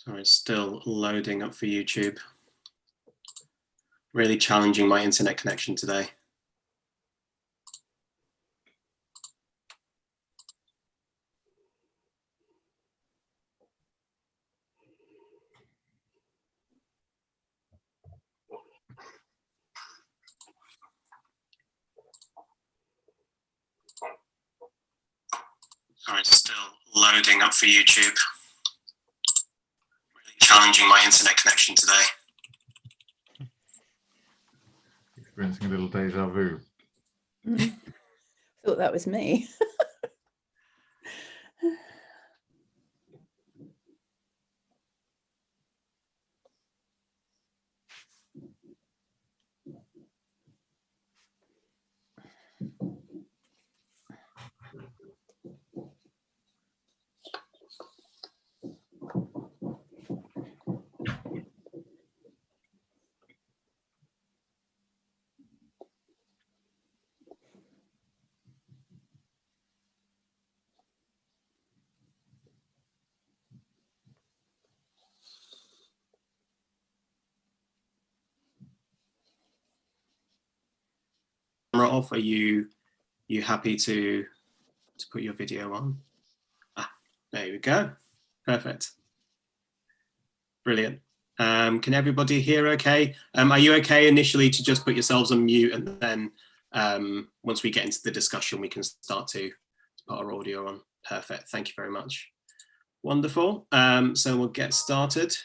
Sorry, it's still loading up for YouTube. Really challenging my internet connection today. Sorry, it's still loading up for YouTube. Really challenging my internet connection today. Experiencing a little deja vu. Thought that was me. Off. Are you happy to put your video on? There we go. Perfect. Brilliant. Can everybody hear okay? Are you okay initially to just put yourselves on mute, and then once we get into the discussion, we can start to put our audio on? Perfect. Thank you very much. Wonderful. So we'll get started.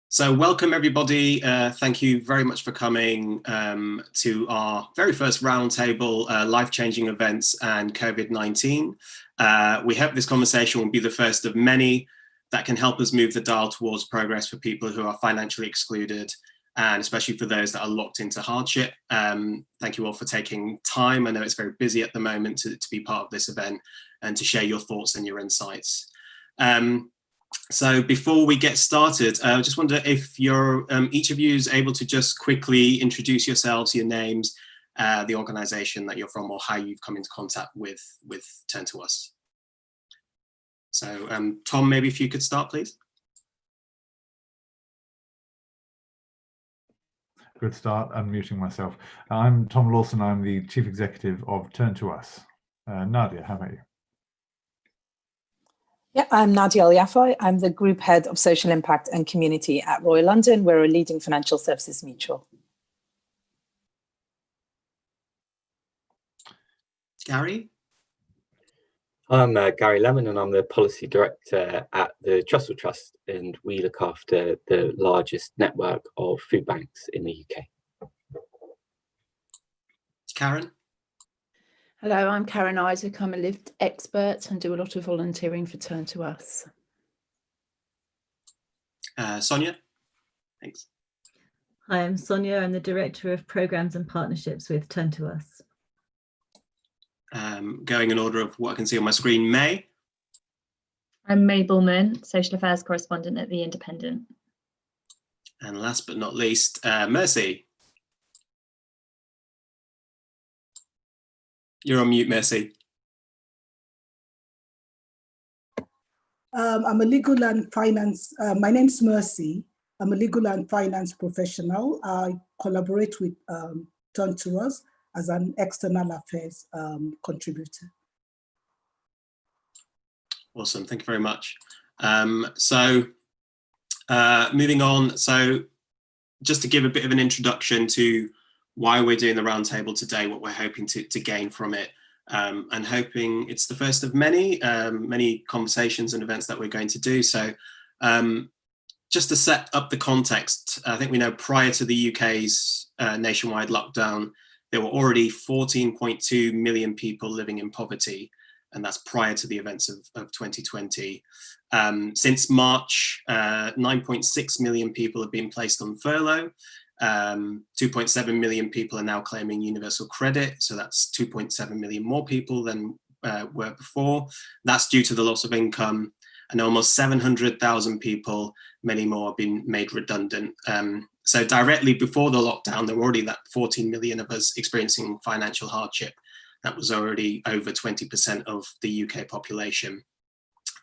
So welcome everybody. Thank you very much for coming to our very first roundtable, life-changing events and COVID-19. We hope this conversation will be the first of many that can help us move the dial towards progress for people who are financially excluded, and especially for those that are locked into hardship. Thank you all for taking time. I know it's very busy at the moment to be part of this event and to share your thoughts and your insights. So before we get started, I just wonder if you're, each of you is able to just quickly introduce yourselves, your names, the organization that you're from, or how you've come into contact with Turn2us. So Tom, maybe if you could start, please. Good start, unmuting myself. I'm Tom Lawson, I'm the Chief Executive of Turn2us. Nadia, how about you? Yeah, I'm Nadia Al-Yafoy. I'm the Group Head of Social Impact and Community at Royal London. We're a leading financial services mutual. Gary? I'm Gary Lemon, and I'm the Policy Director at the Trussell Trust, and we look after the largest network of food banks in the UK. Karen? Hello, I'm Karen Isaac. I'm a lived expert and do a lot of volunteering for Turn2us. Sonia? Thanks. Hi, I'm Sonia. I'm the Director of Programmes and Partnerships with Turn2us. Going in order of what I can see on my screen, May? I'm May Bullman, Social Affairs Correspondent at The Independent. And last but not least, Mercy? You're on mute, Mercy. I'm a legal and finance, my name's Mercy. I'm a legal and finance professional. I collaborate with Turn2us as an external affairs contributor. Awesome, thank you very much. Moving on, so just to give a bit of an introduction to why we're doing the roundtable today, what we're hoping to gain from it, and hoping it's the first of many conversations and events that we're going to do. So just to set up the context, I think we know prior to the UK's nationwide lockdown, there were already 14.2 million people living in poverty, and that's prior to the events of 2020. Since March, 9.6 million people have been placed on furlough. 2.7 million people are now claiming universal credit, so that's 2.7 million more people than were before. That's due to the loss of income, and almost 700,000 people, many more, have been made redundant. So directly before the lockdown, there were already that 14 million of us experiencing financial hardship. that was already over 20% of the UK population.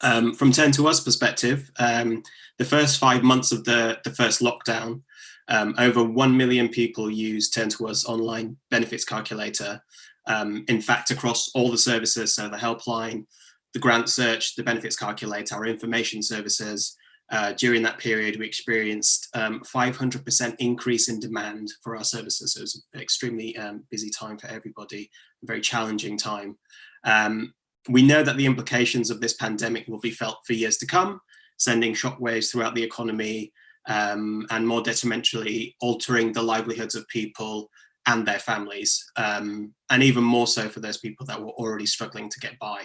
From Turn2us perspective, the first 5 months of the first lockdown, over 1 million people used Turn2us online benefits calculator. In fact, across all the services, so the helpline, the grant search, the benefits calculator, our information services, during that period, we experienced 500% increase in demand for our services. So it was an extremely busy time for everybody, a very challenging time. We know that the implications of this pandemic will be felt for years to come, sending shockwaves throughout the economy and more detrimentally altering the livelihoods of people and their families, and even more so for those people that were already struggling to get by.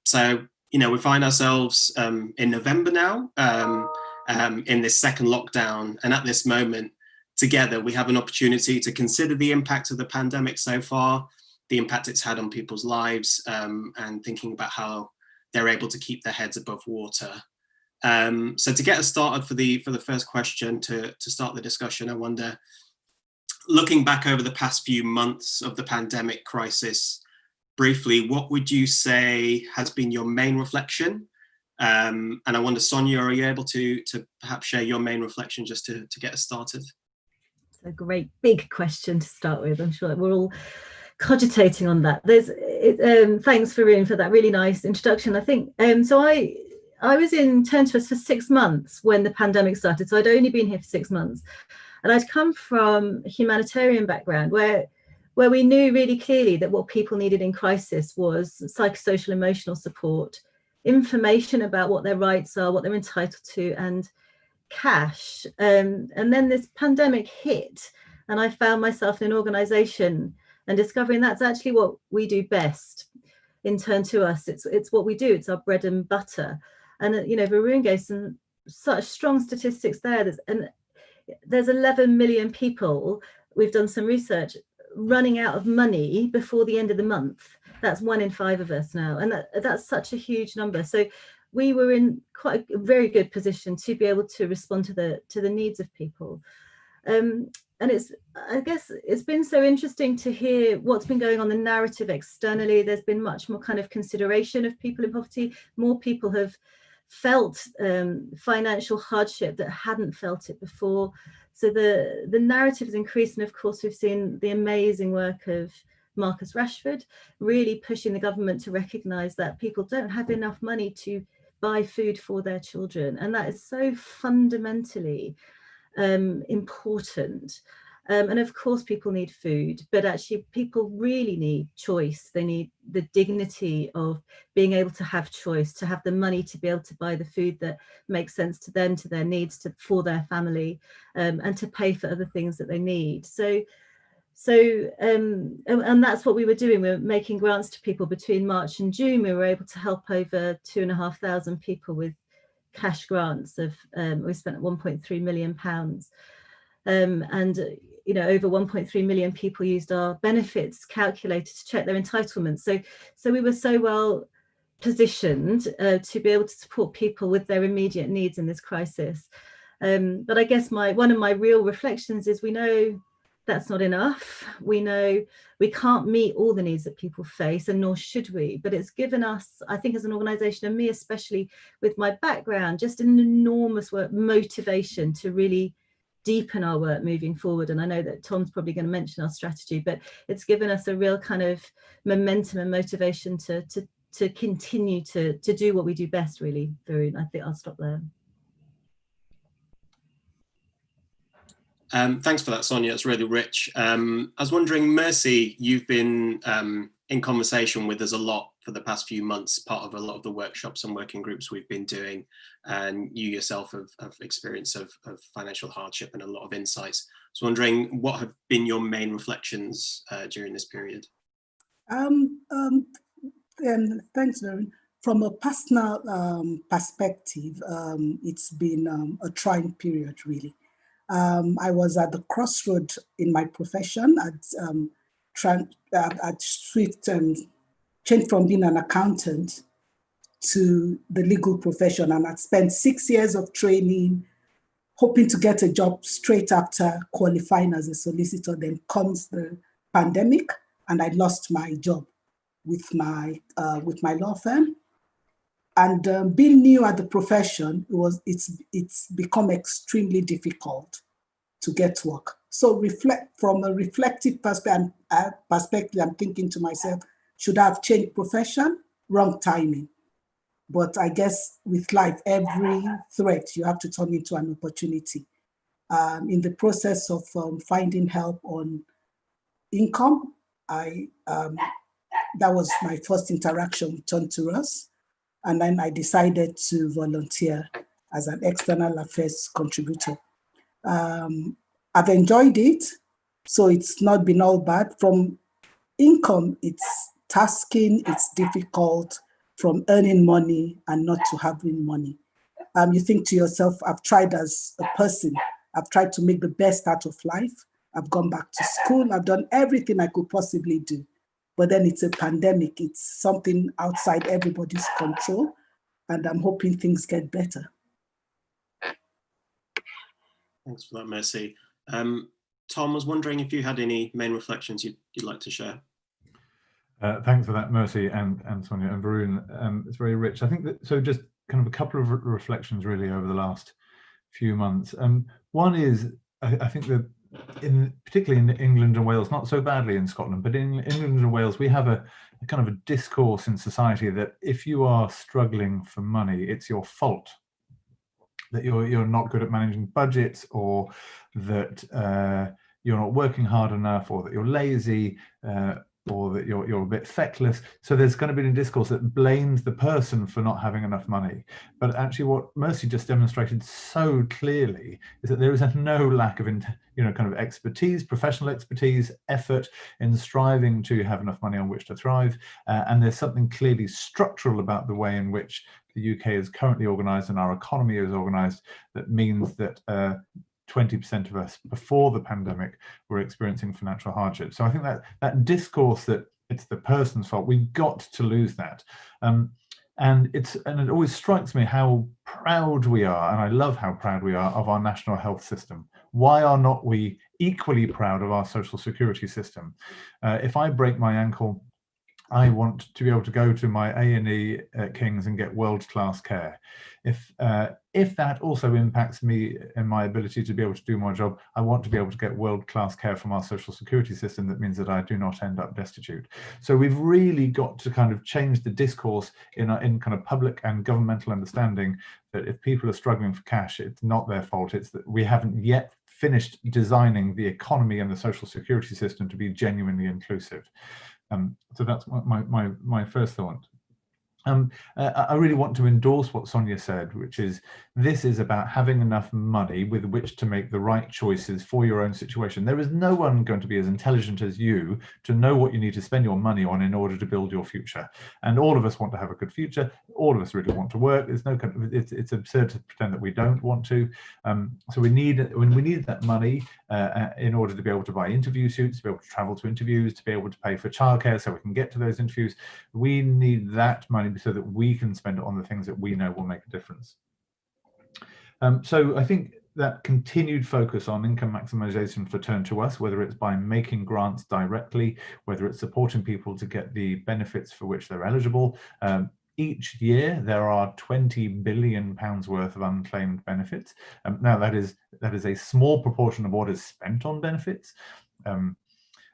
So, you know, we find ourselves in November now, in this second lockdown, and at this moment, together, we have an opportunity to consider the impact of the pandemic so far, the impact it's had on people's lives, and thinking about how they're able to keep their heads above water. So to get us started for the first question, to start the discussion, I wonder, looking back over the past few months of the pandemic crisis, briefly, what would you say has been your main reflection? And I wonder, Sonia, are you able to perhaps share your main reflection just to get us started? It's a great big question to start with. I'm sure that we're all cogitating on that. Thanks, Varun, for that really nice introduction. I think so. I was in Turn2us for 6 months when the pandemic started, so I'd only been here for 6 months, and I'd come from a humanitarian background where we knew really clearly that what people needed in crisis was psychosocial emotional support, information about what their rights are, what they're entitled to, and cash. And then this pandemic hit, and I found myself in an organisation and discovering that's actually what we do best in Turn2us. It's what we do. It's our bread and butter. And you know, Varun gave some such strong statistics there. There's 11 million people. We've done some research running out of money before the end of the month. That's 1 in 5 of us now, and that's such a huge number. So we were in quite a very good position to be able to respond to the needs of people. And I guess it's been so interesting to hear what's been going on, the narrative externally. There's been much more kind of consideration of people in poverty. More people have felt financial hardship that hadn't felt it before. So the narrative has increased. And of course, we've seen the amazing work of Marcus Rashford, really pushing the government to recognise that people don't have enough money to buy food for their children. And that is so fundamentally important. And of course, people need food, but actually people really need choice. They need the dignity of being able to have choice, to have the money to be able to buy the food that makes sense to them, to their needs, for their family, and to pay for other things that they need. And that's what we were doing. We were making grants to people between March and June. We were able to help over 2,500 people with cash grants of, we spent £1.3 million. And you know, over 1.3 million people used our benefits calculator to check their entitlements. So we were so well positioned to be able to support people with their immediate needs in this crisis. But I guess one of my real reflections is, we know that's not enough. We know we can't meet all the needs that people face, and nor should we. But it's given us, I think, as an organisation, and me especially with my background, just an enormous motivation to really deepen our work moving forward. And I know that Tom's probably going to mention our strategy, but it's given us a real kind of momentum and motivation to continue to do what we do best, really, Varun. I think I'll stop there. Thanks for that, Sonia. It's really rich. I was wondering, Mercy, you've been in conversation with us a lot for the past few months, part of a lot of the workshops and working groups we've been doing, and you yourself have experience of financial hardship and a lot of insights. I was wondering, what have been your main reflections during this period? Thanks, Varun. From a personal perspective, it's been a trying period, really. I was at the crossroad in my profession. I'd changed from being an accountant to the legal profession, and I'd spent 6 years of training, hoping to get a job straight after qualifying as a solicitor. Then comes the pandemic, and I lost my job with my law firm. And being new at the profession, it's become extremely difficult to get work. So from a reflective perspective, I'm thinking to myself, should I have changed profession? Wrong timing. But I guess with life, every threat you have to turn into an opportunity. In the process of finding help on income, that was my first interaction with Turn2us. And then I decided to volunteer as an external affairs contributor. I've enjoyed it, so it's not been all bad. From income, it's tasking, it's difficult, from earning money and not to having money. You think to yourself, I've tried as a person, I've tried to make the best out of life. I've gone back to school, I've done everything I could possibly do. But then it's a pandemic, it's something outside everybody's control, and I'm hoping things get better. Thanks for that, Mercy. Tom, was wondering if you had any main reflections you'd like to share. Thanks for that, Mercy and Sonia and Varun. It's very rich. I think that, so just kind of a couple of reflections really over the last few months. One is, I think that particularly in England and Wales, not so badly in Scotland, but in England and Wales, we have a kind of a discourse in society that if you are struggling for money, it's your fault. That you're not good at managing budgets, or that you're not working hard enough, or that you're lazy, or that you're a bit feckless. So there's going to be a discourse that blames the person for not having enough money. But actually what Mercy just demonstrated so clearly is that there is no lack of kind of expertise, professional expertise, effort in striving to have enough money on which to thrive. And there's something clearly structural about the way in which the UK is currently organised and our economy is organised that means that 20% of us before the pandemic were experiencing financial hardship. So I think that discourse that it's the person's fault, we've got to lose that. And it always strikes me how proud we are, and I love how proud we are of our national health system. Why are not we equally proud of our social security system? If I break my ankle, I want to be able to go to my A&E at King's and get world-class care. If that also impacts me and my ability to be able to do my job, I want to be able to get world-class care from our social security system that means that I do not end up destitute. So we've really got to kind of change the discourse in kind of public and governmental understanding that if people are struggling for cash, it's not their fault. It's that we haven't yet finished designing the economy and the social security system to be genuinely inclusive. So that's my first thought. I really want to endorse what Sonia said, which is this is about having enough money with which to make the right choices for your own situation. There is no one going to be as intelligent as you to know what you need to spend your money on in order to build your future. And all of us want to have a good future. All of us really want to work. There's no kind of, it's absurd to pretend that we don't want to. So we need that money in order to be able to buy interview suits, to be able to travel to interviews, to be able to pay for childcare so we can get to those interviews. We need that money so that we can spend it on the things that we know will make a difference. So I think that continued focus on income maximization for Turn2us, whether it's by making grants directly, whether it's supporting people to get the benefits for which they're eligible. Each year there are £20 billion worth of unclaimed benefits. Now that is a small proportion of what is spent on benefits.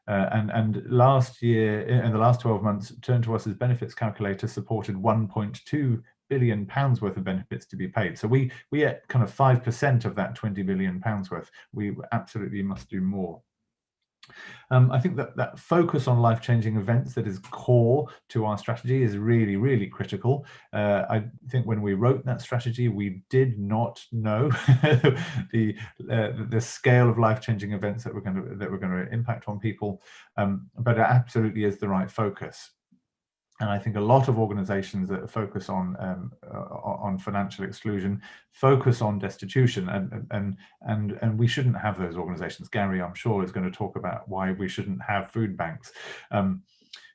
And last year, in the last 12 months, Turn2us's benefits calculator supported £1.2 billion worth of benefits to be paid. So we get kind of 5% of that £20 billion worth. We absolutely must do more. I think that focus on life-changing events that is core to our strategy is really, really critical. I think when we wrote that strategy, we did not know the scale of life-changing events that were going to impact on people, but it absolutely is the right focus. And I think a lot of organizations that focus on financial exclusion focus on destitution, and we shouldn't have those organizations. Gary, I'm sure, is going to talk about why we shouldn't have food banks.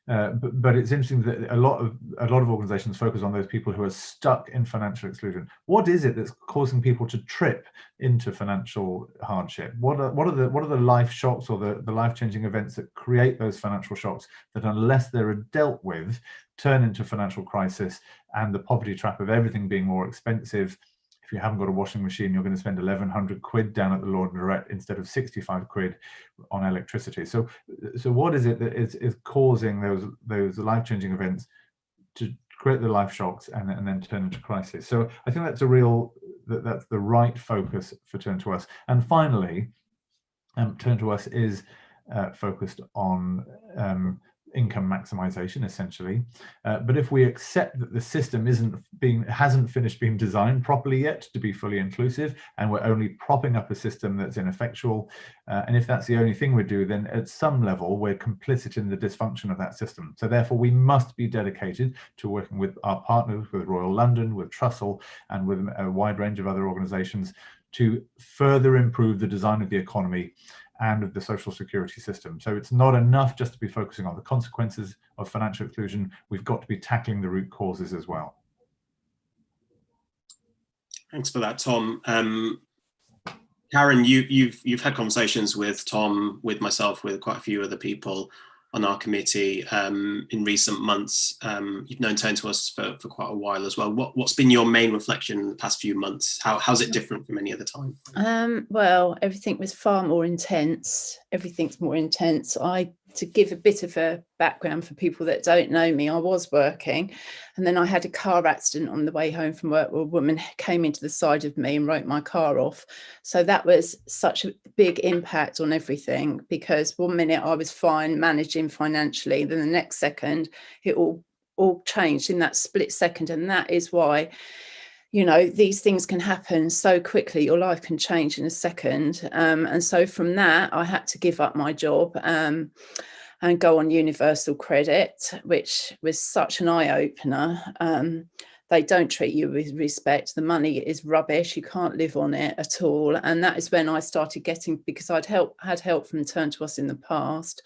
But it's interesting that a lot of organizations focus on those people who are stuck in financial exclusion. What is it that's causing people to trip into financial hardship? What are the life shocks or the life-changing events that create those financial shocks that, unless they're dealt with, turn into financial crisis and the poverty trap of everything being more expensive? If you haven't got a washing machine, you're going to spend 1,100 quid down at the laundrette instead of 65 quid on electricity. So what is it that is causing those life-changing events to create the life shocks and then turn into crisis? So I think that's that's the right focus for Turn2us. And finally, Turn2us is focused on income maximization, essentially. But if we accept that the system hasn't finished being designed properly yet to be fully inclusive, and we're only propping up a system that's ineffectual, and if that's the only thing we do, then at some level we're complicit in the dysfunction of that system. So therefore we must be dedicated to working with our partners, with Royal London, with Trussell, and with a wide range of other organizations to further improve the design of the economy and of the social security system. So it's not enough just to be focusing on the consequences of financial exclusion. We've got to be tackling the root causes as well. Thanks for that, Tom. Karen, you've had conversations with Tom, with myself, with quite a few other people on our committee in recent months. You've known Turn2us for quite a while as well. What's been your main reflection in the past few months? How's it different from any other time? Well, everything was far more intense. Everything's more intense. To give a bit of a background for people that don't know me, I was working, and then I had a car accident on the way home from work where a woman came into the side of me and wrote my car off. So that was such a big impact on everything, because one minute I was fine managing financially, then the next second it all changed in that split second. And that is why, you know, these things can happen so quickly. Your life can change in a second. And so from that, I had to give up my job and go on universal credit, which was such an eye-opener. They don't treat you with respect. The money is rubbish. You can't live on it at all. And that is when I started getting, because I'd had help from Turn2us in the past,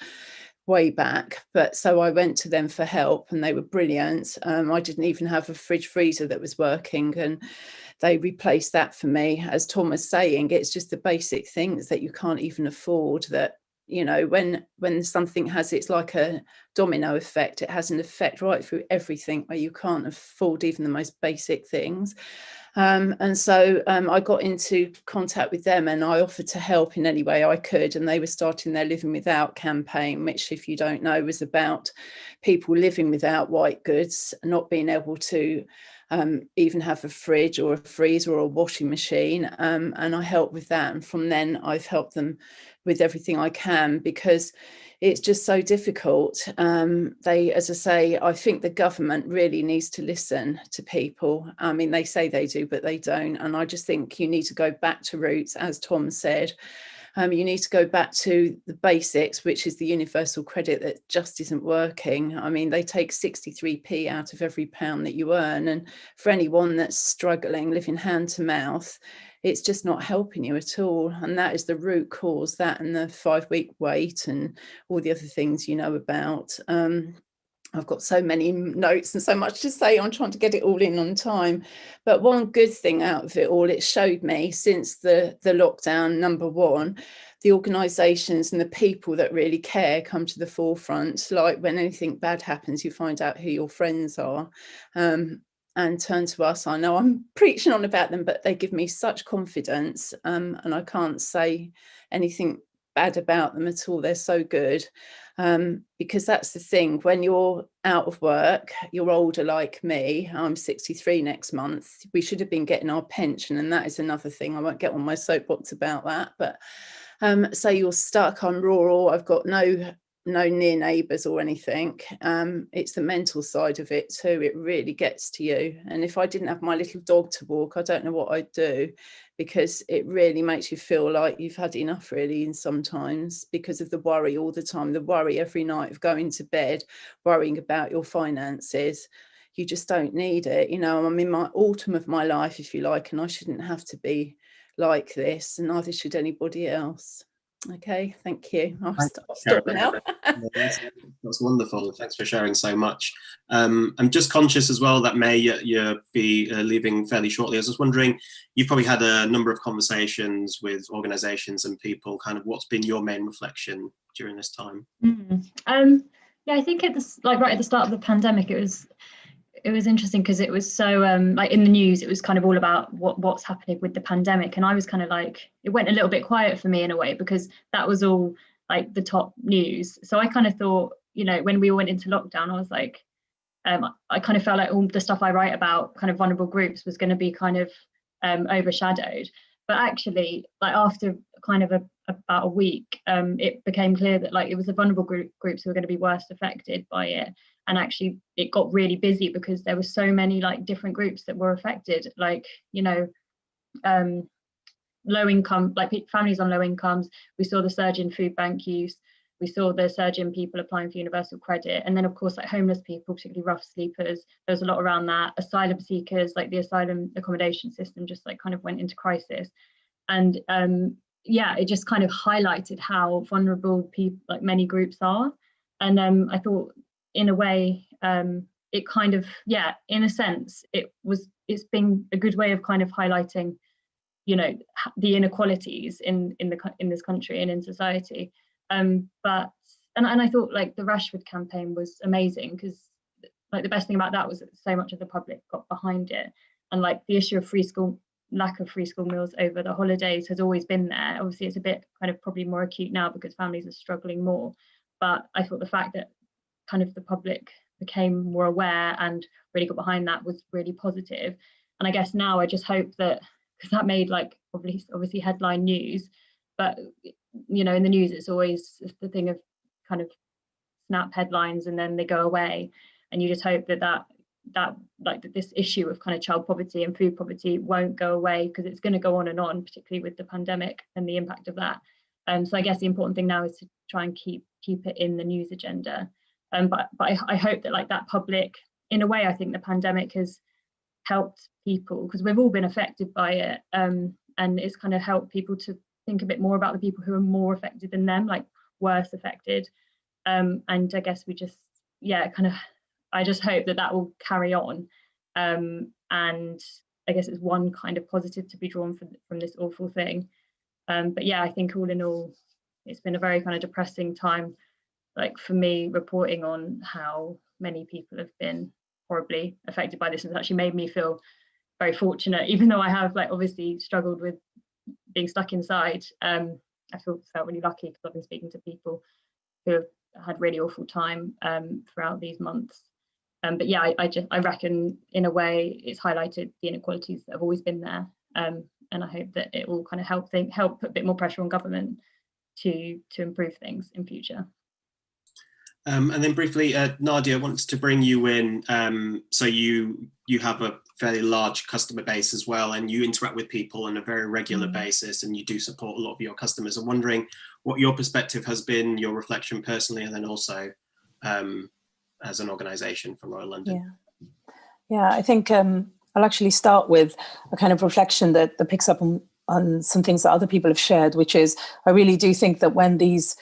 way back, but so I went to them for help and they were brilliant. I didn't even have a fridge freezer that was working, and they replaced that for me. As Tom was saying, it's just the basic things that you can't even afford, that, you know, when something it's like a domino effect. It has an effect right through everything, where you can't afford even the most basic things. And so I got into contact with them and I offered to help in any way I could. And they were starting their Living Without campaign, which, if you don't know, was about people living without white goods, not being able to even have a fridge or a freezer or a washing machine. And I helped with that. And from then I've helped them with everything I can, because it's just so difficult. As I say, I think the government really needs to listen to people. I mean, they say they do, but they don't. And I just think you need to go back to roots, as Tom said. You need to go back to the basics, which is the universal credit that just isn't working. I mean, they take 63p out of every pound that you earn. And for anyone that's struggling, living hand to mouth, it's just not helping you at all. And that is the root cause, that and the 5-week wait and all the other things you know about. I've got so many notes and so much to say. I'm trying to get it all in on time. But one good thing out of it all, it showed me since the lockdown, number one, the organisations and the people that really care come to the forefront. Like when anything bad happens, you find out who your friends are. And Turn2us, I know I'm preaching on about them, but they give me such confidence, and I can't say anything bad about them at all. They're so good, because that's the thing. When you're out of work, you're older like me, I'm 63 next month, we should have been getting our pension, and that is another thing. I won't get on my soapbox about that, but so you're stuck. I'm rural, I've got no near neighbours or anything. It's the mental side of it too. It really gets to you. And if I didn't have my little dog to walk, I don't know what I'd do, because it really makes you feel like you've had enough, really, and sometimes, because of the worry all the time, the worry every night of going to bed, worrying about your finances. You just don't need it. You know, I'm in my autumn of my life, if you like, and I shouldn't have to be like this, and neither should anybody else. Okay, thank you. I'll Thanks, stop now. That's wonderful. Thanks for sharing so much. I'm just conscious as well that May, you'll be leaving fairly shortly. I was just wondering, you've probably had a number of conversations with organisations and people. Kind of, what's been your main reflection during this time? Yeah, I think right at the start of the pandemic, it was interesting because it was so like in the news, it was kind of all about what's happening with the pandemic, and I was kind of like, it went a little bit quiet for me in a way because that was all like the top news. So I kind of thought, you know, when we went into lockdown, I was like, I kind of felt like all the stuff I write about kind of vulnerable groups was going to be kind of overshadowed. But actually, like after kind of about a week, it became clear that like it was the vulnerable groups who were going to be worst affected by it. And actually, it got really busy because there were so many like different groups that were affected, like, you know, low income, like families on low incomes. We saw the surge in food bank use. We saw the surge in people applying for universal credit. And then, of course, like homeless people, particularly rough sleepers, there was a lot around that. Asylum seekers, like the asylum accommodation system just like kind of went into crisis. And yeah, it just kind of highlighted how vulnerable people, like many groups are. And I thought, in a way, it kind of, yeah, in a sense, it's been a good way of kind of highlighting, you know, the inequalities in this country and in society. But I thought like the Rashford campaign was amazing because like the best thing about that was that so much of the public got behind it, and like the issue of lack of free school meals over the holidays has always been there. Obviously, it's a bit kind of probably more acute now because families are struggling more. But I thought the fact that kind of the public became more aware and really got behind that was really positive. And I guess now I just hope that, because that made like obviously headline news, but you know, in the news it's always the thing of kind of snap headlines and then they go away, and you just hope that this issue of kind of child poverty and food poverty won't go away, because it's going to go on, particularly with the pandemic and the impact of that. So I guess the important thing now is to try and keep it in the news agenda. But I hope that like that public, in a way, I think the pandemic has helped people because we've all been affected by it, and it's kind of helped people to think a bit more about the people who are more affected than them, like worse affected. And I guess we just, yeah, kind of, I just hope that will carry on. And I guess it's one kind of positive to be drawn from this awful thing. But yeah, I think all in all, it's been a very kind of depressing time, like for me, reporting on how many people have been horribly affected by this. It's actually made me feel very fortunate, even though I have like obviously struggled with being stuck inside. I felt really lucky because I've been speaking to people who have had really awful time throughout these months. But yeah, I reckon in a way it's highlighted the inequalities that have always been there. And I hope that it will kind of help put a bit more pressure on government to improve things in future. And then briefly, Nadia, I wanted to bring you in. So you have a fairly large customer base as well, and you interact with people on a very regular basis, and you do support a lot of your customers. I'm wondering what your perspective has been, your reflection personally, and then also as an organisation from Royal London. Yeah, I think I'll actually start with a kind of reflection that picks up on some things that other people have shared, which is I really do think that when these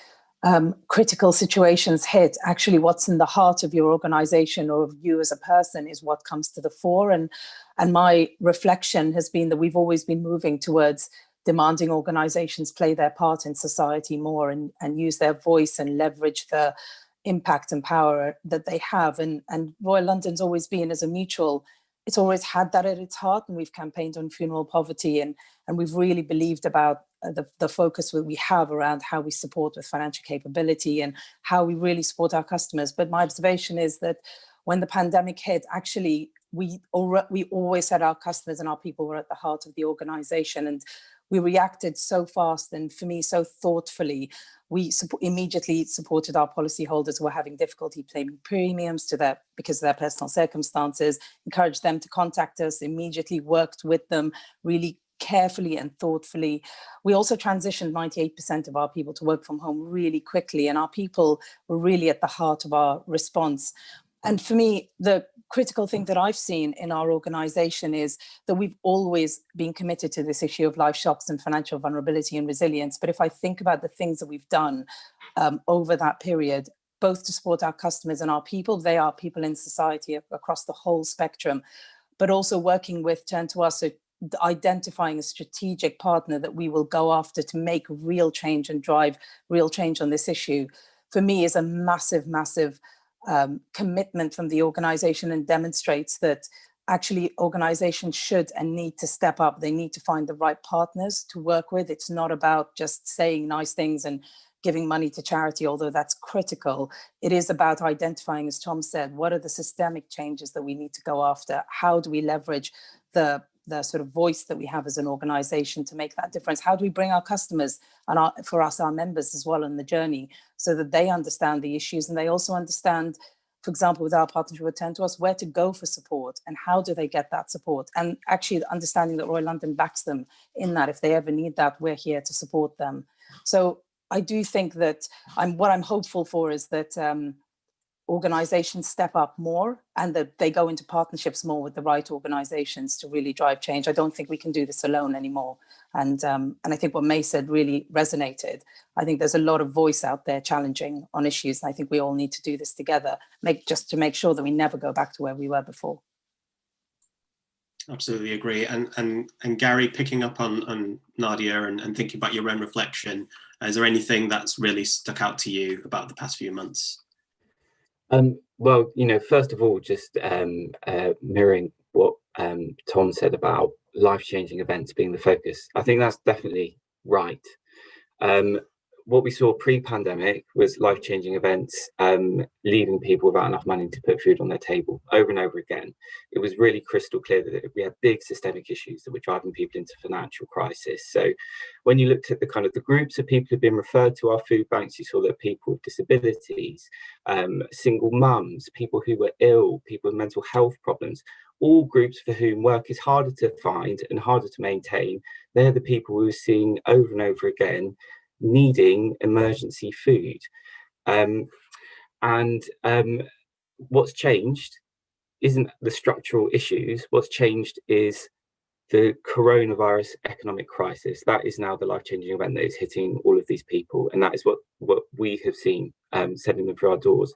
critical situations hit, actually what's in the heart of your organization or of you as a person is what comes to the fore. And my reflection has been that we've always been moving towards demanding organizations play their part in society more and use their voice and leverage the impact and power that they have. And Royal London's always been as a mutual, it's always had that at its heart, and we've campaigned on funeral poverty, and we've really believed about the focus that we have around how we support with financial capability and how we really support our customers. But my observation is that when the pandemic hit, actually, we always said our customers and our people were at the heart of the organization, and we reacted so fast and, for me, so thoughtfully. We immediately supported our policyholders who were having difficulty paying premiums because of their personal circumstances, encouraged them to contact us, immediately worked with them really carefully and thoughtfully. We also transitioned 98% of our people to work from home really quickly, and our people were really at the heart of our response. And for me, the critical thing that I've seen in our organization is that we've always been committed to this issue of life shocks and financial vulnerability and resilience. But if I think about the things that we've done over that period, both to support our customers and our people, they are people in society across the whole spectrum, but also working with Turn2us, so identifying a strategic partner that we will go after to make real change and drive real change on this issue, for me is a massive, massive commitment from the organization, and demonstrates that actually organizations should and need to step up. They need to find the right partners to work with. It's not about just saying nice things and giving money to charity, although that's critical. It is about identifying, as Tom said, what are the systemic changes that we need to go after? How do we leverage the sort of voice that we have as an organization to make that difference? How do we bring our customers and our members as well on the journey, so that they understand the issues and they also understand, for example, with our partnership with Turn2us, where to go for support and how do they get that support? And actually understanding that Royal London backs them in that. If they ever need that, we're here to support them. So I do think that what I'm hopeful for is that organizations step up more and that they go into partnerships more with the right organizations to really drive change. I don't think we can do this alone anymore. And I think what May said really resonated. I think there's a lot of voice out there challenging on issues. And I think we all need to do this together, just to make sure that we never go back to where we were before. Absolutely agree. And Gary, picking up on Nadia and thinking about your own reflection, is there anything that's really stuck out to you about the past few months? Well, first of all, just mirroring what Tom said about life-changing events being the focus. I think that's definitely right. What we saw pre-pandemic was life-changing events leaving people without enough money to put food on their table over and over again. It was really crystal clear that we had big systemic issues that were driving people into financial crisis. So when you looked at the groups of people who've been referred to our food banks, you saw that people with disabilities, single mums, people who were ill, people with mental health problems, all groups for whom work is harder to find and harder to maintain. They're the people we were seeing over and over again needing emergency food. What's changed isn't the structural issues. What's changed is the coronavirus economic crisis. That is now the life-changing event that is hitting all of these people, and that is what we have seen sending them through our doors.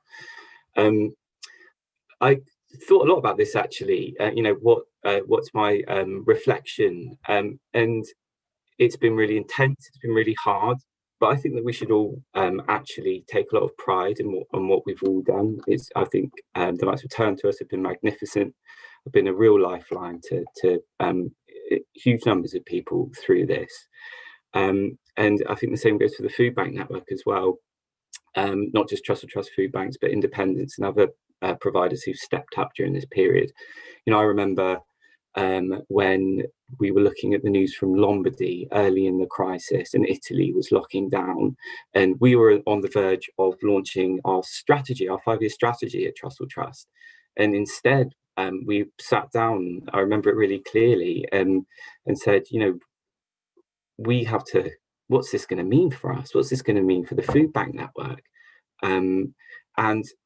I thought a lot about this actually. What's my reflection? And it's been really intense. It's been really hard. But I think that we should all actually take a lot of pride in what we've all done. I think the likes of Turn2us have been magnificent, have been a real lifeline to huge numbers of people through this. And I think the same goes for the food bank network as well. Not just Trust food banks, but independents and other providers who've stepped up during this period. I remember when we were looking at the news from Lombardy early in the crisis and Italy was locking down, and we were on the verge of launching our strategy, our 5-year strategy at Trust. And instead, we sat down, I remember it really clearly, and said, we have to, what's this going to mean for us? What's this going to mean for the food bank network? And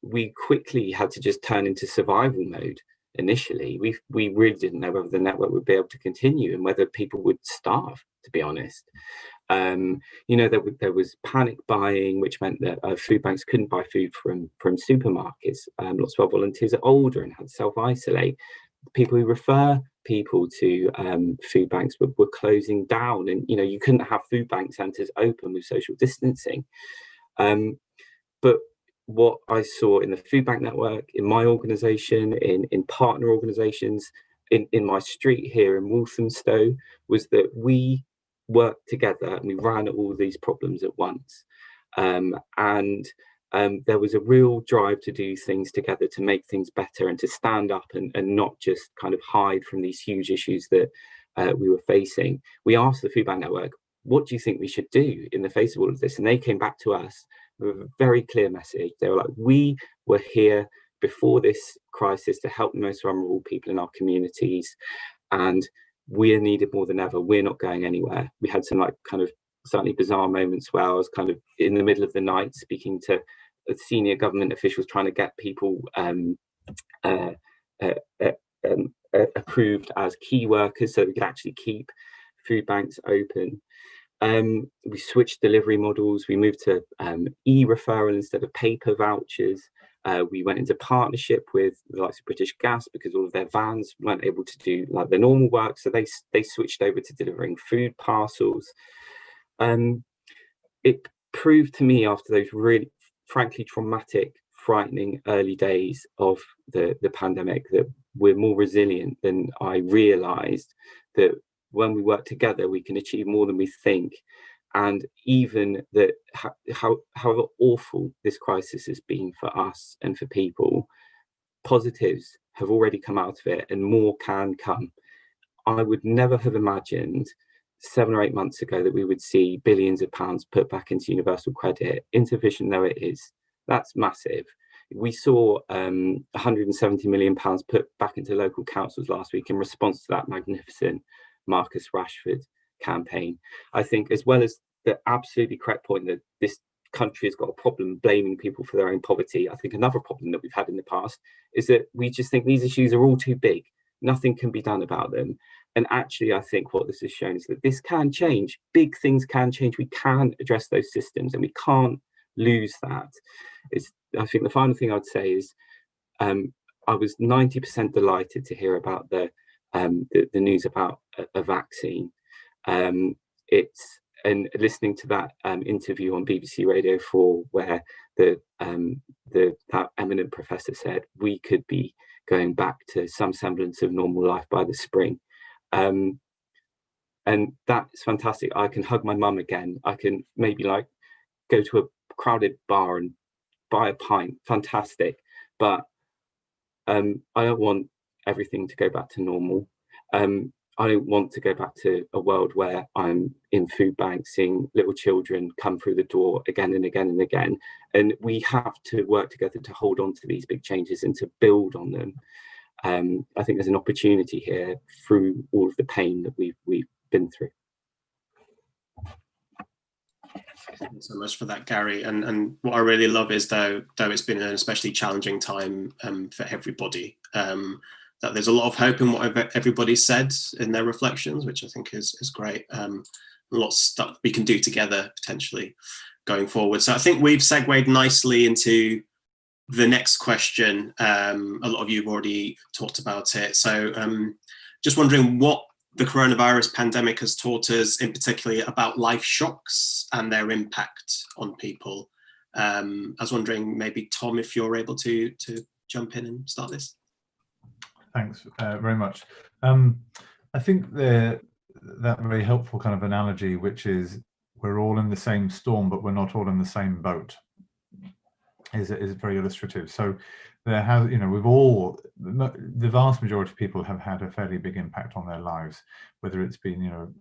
we quickly had to just turn into survival mode. Initially, we really didn't know whether the network would be able to continue and whether people would starve, to be honest. There was panic buying, which meant that food banks couldn't buy food from supermarkets. Lots of our volunteers are older and had to self-isolate. People who refer people to food banks were closing down, and you couldn't have food bank centres open with social distancing. But what I saw in the food bank network, in my organisation, in partner organisations, in my street here in Walthamstow, was that we worked together and we ran at all these problems at once. There was a real drive to do things together, to make things better and to stand up and not just kind of hide from these huge issues that we were facing. We asked the food bank network, what do you think we should do in the face of all of this? And they came back to us with a very clear message. They were like, we were here before this crisis to help the most vulnerable people in our communities, and we are needed more than ever. We're not going anywhere. We had some kind of slightly bizarre moments where I was kind of in the middle of the night speaking to senior government officials, trying to get people approved as key workers so that we could actually keep food banks open. We switched delivery models. We moved to e-referral instead of paper vouchers. We went into partnership with the likes of British Gas because all of their vans weren't able to do like their normal work, so they switched over to delivering food parcels. It proved to me after those really, frankly, traumatic, frightening early days of the pandemic that we're more resilient than I realised, that when we work together, we can achieve more than we think. And even that, however awful this crisis has been for us and for people, positives have already come out of it and more can come. I would never have imagined 7 or 8 months ago that we would see billions of pounds put back into universal credit, insufficient though it is. That's massive. We saw 170 million pounds put back into local councils last week in response to that magnificent Marcus Rashford campaign. I think, as well as the absolutely correct point that this country has got a problem blaming people for their own poverty, I think another problem that we've had in the past is that we just think these issues are all too big. Nothing can be done about them. And actually, I think what this has shown is that this can change. Big things can change. We can address those systems and we can't lose that. I think the final thing I'd say is I was 90% delighted to hear about the news about a vaccine. And listening to that interview on BBC Radio 4 where that eminent professor said we could be going back to some semblance of normal life by the spring. And that's fantastic. I can hug my mum again. I can maybe like go to a crowded bar and buy a pint. Fantastic. But I don't want everything to go back to normal. I don't want to go back to a world where I'm in food banks seeing little children come through the door again and again and again. And we have to work together to hold on to these big changes and to build on them. I think there's an opportunity here through all of the pain that we've been through. Thanks so much for that, Gary. And what I really love is though it's been an especially challenging time for everybody, that there's a lot of hope in what everybody said in their reflections, which I think is great. Lots that we can do together potentially going forward. So I think we've segued nicely into the next question. A lot of you have already talked about it. So just wondering what the coronavirus pandemic has taught us, in particular about life shocks and their impact on people. I was wondering, maybe Tom, if you're able to jump in and start this. Thanks very much. I think that very helpful kind of analogy, which is we're all in the same storm, but we're not all in the same boat, is very illustrative. So there has, the vast majority of people have had a fairly big impact on their lives, whether it's been,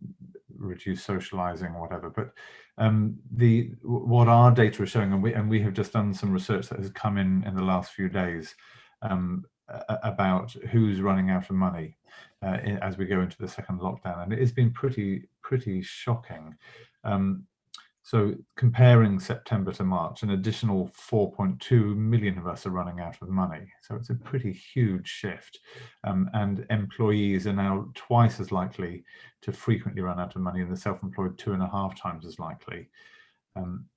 reduced socializing or whatever. But what our data is showing, and we have just done some research that has come in the last few days, about who's running out of money as we go into the second lockdown, and it has been pretty shocking. So comparing September to March, an additional 4.2 million of us are running out of money. So it's a pretty huge shift, and employees are now twice as likely to frequently run out of money, and the self-employed 2.5 times as likely.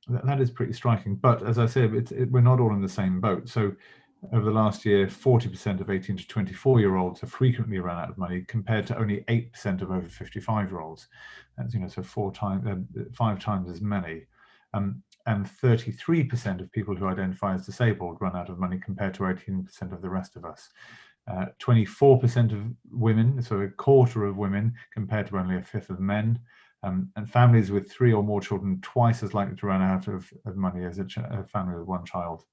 That is pretty striking. But as I said, we're not all in the same boat. So over the last year, 40% of 18 to 24-year-olds have frequently run out of money, compared to only 8% of over 55-year-olds. That's, so 5 times as many. And 33% of people who identify as disabled run out of money, compared to 18% of the rest of us. 24% of women, so a quarter of women, compared to only a fifth of men. And families with 3 or more children, twice as likely to run out of money as a family with 1 child.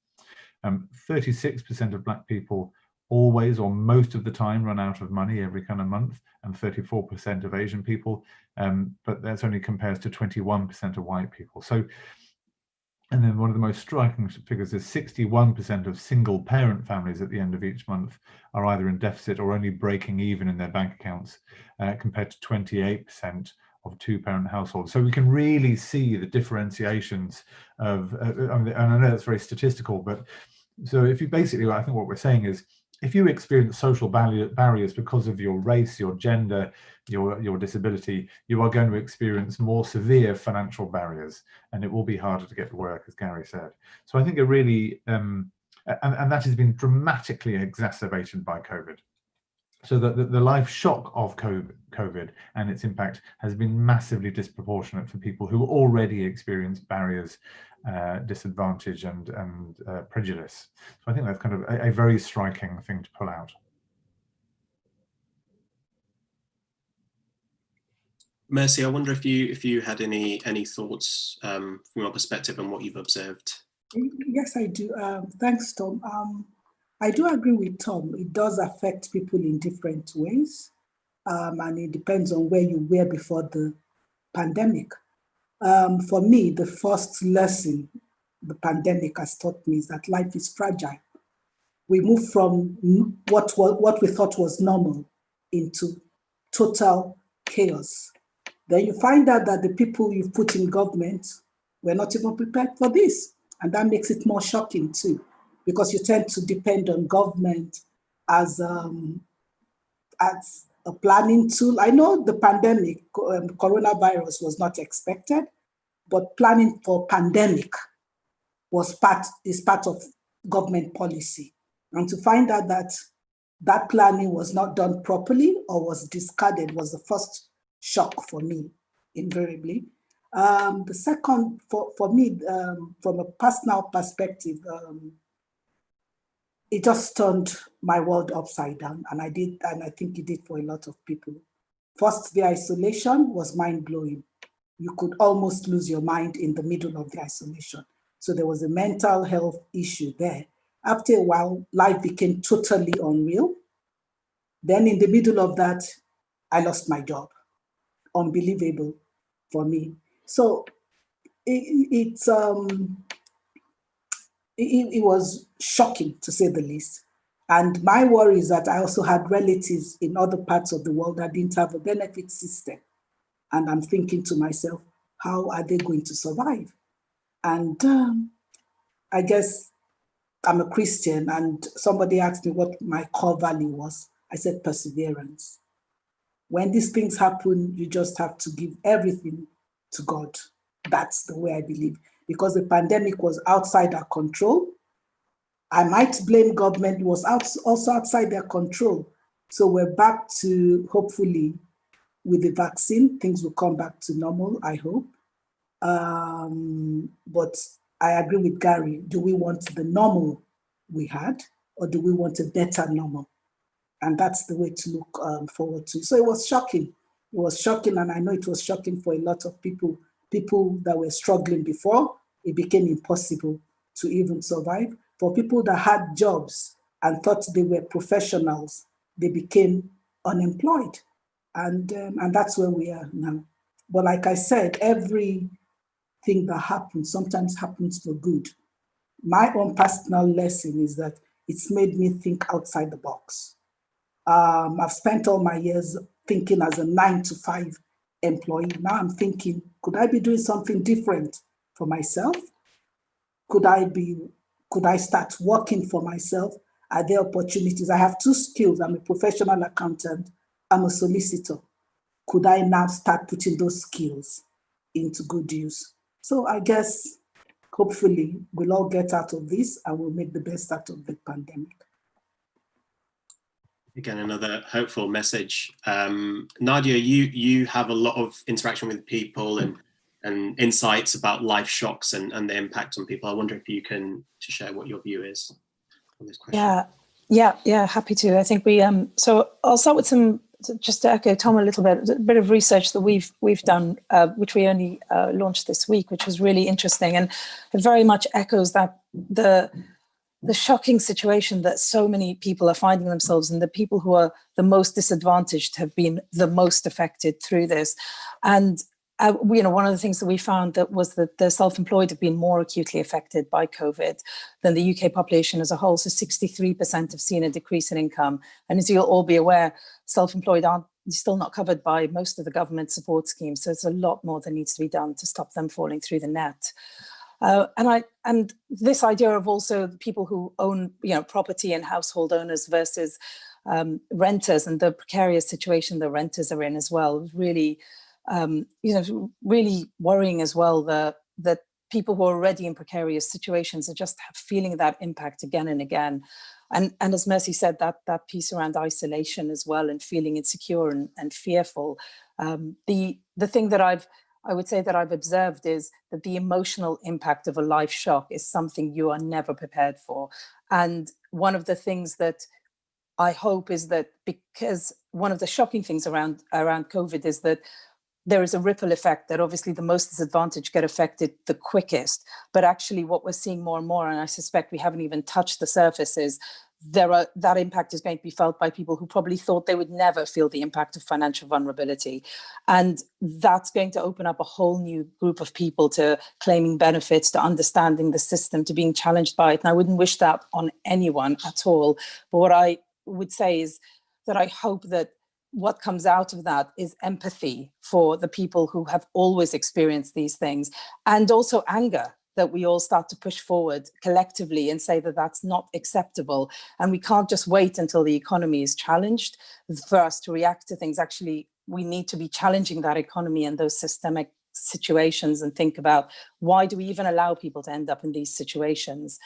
36% of Black people always or most of the time run out of money every kind of month, and 34% of Asian people, but that's only compares to 21% of white people. So, and then one of the most striking figures is 61% of single parent families at the end of each month are either in deficit or only breaking even in their bank accounts, compared to 28% of 2-parent households. So we can really see the differentiations of, and I know that's very statistical, but so if you basically, I think what we're saying is, if you experience social barriers because of your race, your gender, your disability, you are going to experience more severe financial barriers, and it will be harder to get to work, as Gary said. So I think a really, and that has been dramatically exacerbated by COVID. So that the life shock of COVID and its impact has been massively disproportionate for people who already experience barriers, disadvantage and prejudice. So I think that's kind of a very striking thing to pull out. Mercy, I wonder if you had any thoughts from your perspective on what you've observed. Yes, I do. Thanks, Tom. I do agree with Tom. It does affect people in different ways, and it depends on where you were before the pandemic. For me, the first lesson the pandemic has taught me is that life is fragile. We move from what we thought was normal into total chaos. Then you find out that the people you put in government were not even prepared for this. And that makes it more shocking too, because you tend to depend on government as a planning tool. I know the pandemic, coronavirus was not expected, but planning for pandemic is part of government policy. And to find out that planning was not done properly or was discarded was the first shock for me, invariably. The second, for me, from a personal perspective, it just turned my world upside down, and I think it did for a lot of people. First, the isolation was mind-blowing. You could almost lose your mind in the middle of the isolation. So there was a mental health issue there. After a while, life became totally unreal. Then in the middle of that, I lost my job. Unbelievable for me. So it was shocking, to say the least. And my worry is that I also had relatives in other parts of the world that didn't have a benefit system. And I'm thinking to myself, how are they going to survive? And I guess I'm a Christian, and somebody asked me what my core value was. I said perseverance. When these things happen, you just have to give everything to God. That's the way I believe. Because the pandemic was outside our control. I might blame government, it was also outside their control. So we're back to, hopefully, with the vaccine, things will come back to normal, I hope. But I agree with Gary. Do we want the normal we had, or do we want a better normal? And that's the way to look forward to. So it was shocking. It was shocking, and I know it was shocking for a lot of people that were struggling before. It became impossible to even survive. For people that had jobs and thought they were professionals, they became unemployed. And that's where we are now. But like I said, everything that happens sometimes happens for good. My own personal lesson is that it's made me think outside the box. I've spent all my years thinking as a 9-to-5 employee. Now I'm thinking, could I be doing something different for myself? Could I start working for myself? Are there opportunities? I have 2 skills. I'm a professional accountant. I'm a solicitor. Could I now start putting those skills into good use? So I guess, hopefully, we'll all get out of this and we'll make the best out of the pandemic. Again, another hopeful message. Nadia, you have a lot of interaction with people and insights about life shocks and the impact on people. I wonder if you can share what your view is on this question. Yeah, happy to. I think we so I'll start with just to echo Tom a bit of research that we've done, which we only launched this week, which was really interesting, and it very much echoes that the shocking situation that so many people are finding themselves in. The people who are the most disadvantaged have been the most affected through this. And one of the things that we found that was that the self-employed have been more acutely affected by COVID than the UK population as a whole. So 63% have seen a decrease in income. And as you'll all be aware, self-employed are still not covered by most of the government support schemes. So it's a lot more that needs to be done to stop them falling through the net. And this idea of also people who own, property and household owners versus renters, and the precarious situation the renters are in as well, really, really worrying as well. That people who are already in precarious situations are just feeling that impact again and again. And as Mercy said, that piece around isolation as well, and feeling insecure and fearful. The thing that I would say that I've observed is that the emotional impact of a life shock is something you are never prepared for. And one of the things that I hope is that, because one of the shocking things around COVID is that there is a ripple effect, that obviously the most disadvantaged get affected the quickest. But actually what we're seeing more and more, and I suspect we haven't even touched the surface, is that impact is going to be felt by people who probably thought they would never feel the impact of financial vulnerability. And that's going to open up a whole new group of people to claiming benefits, to understanding the system, to being challenged by it. And I wouldn't wish that on anyone at all. But what I would say is that I hope that what comes out of that is empathy for the people who have always experienced these things, and also anger, that we all start to push forward collectively and say that that's not acceptable. And we can't just wait until the economy is challenged for us to react to things. Actually, we need to be challenging that economy and those systemic situations, and think about, why do we even allow people to end up in these situations?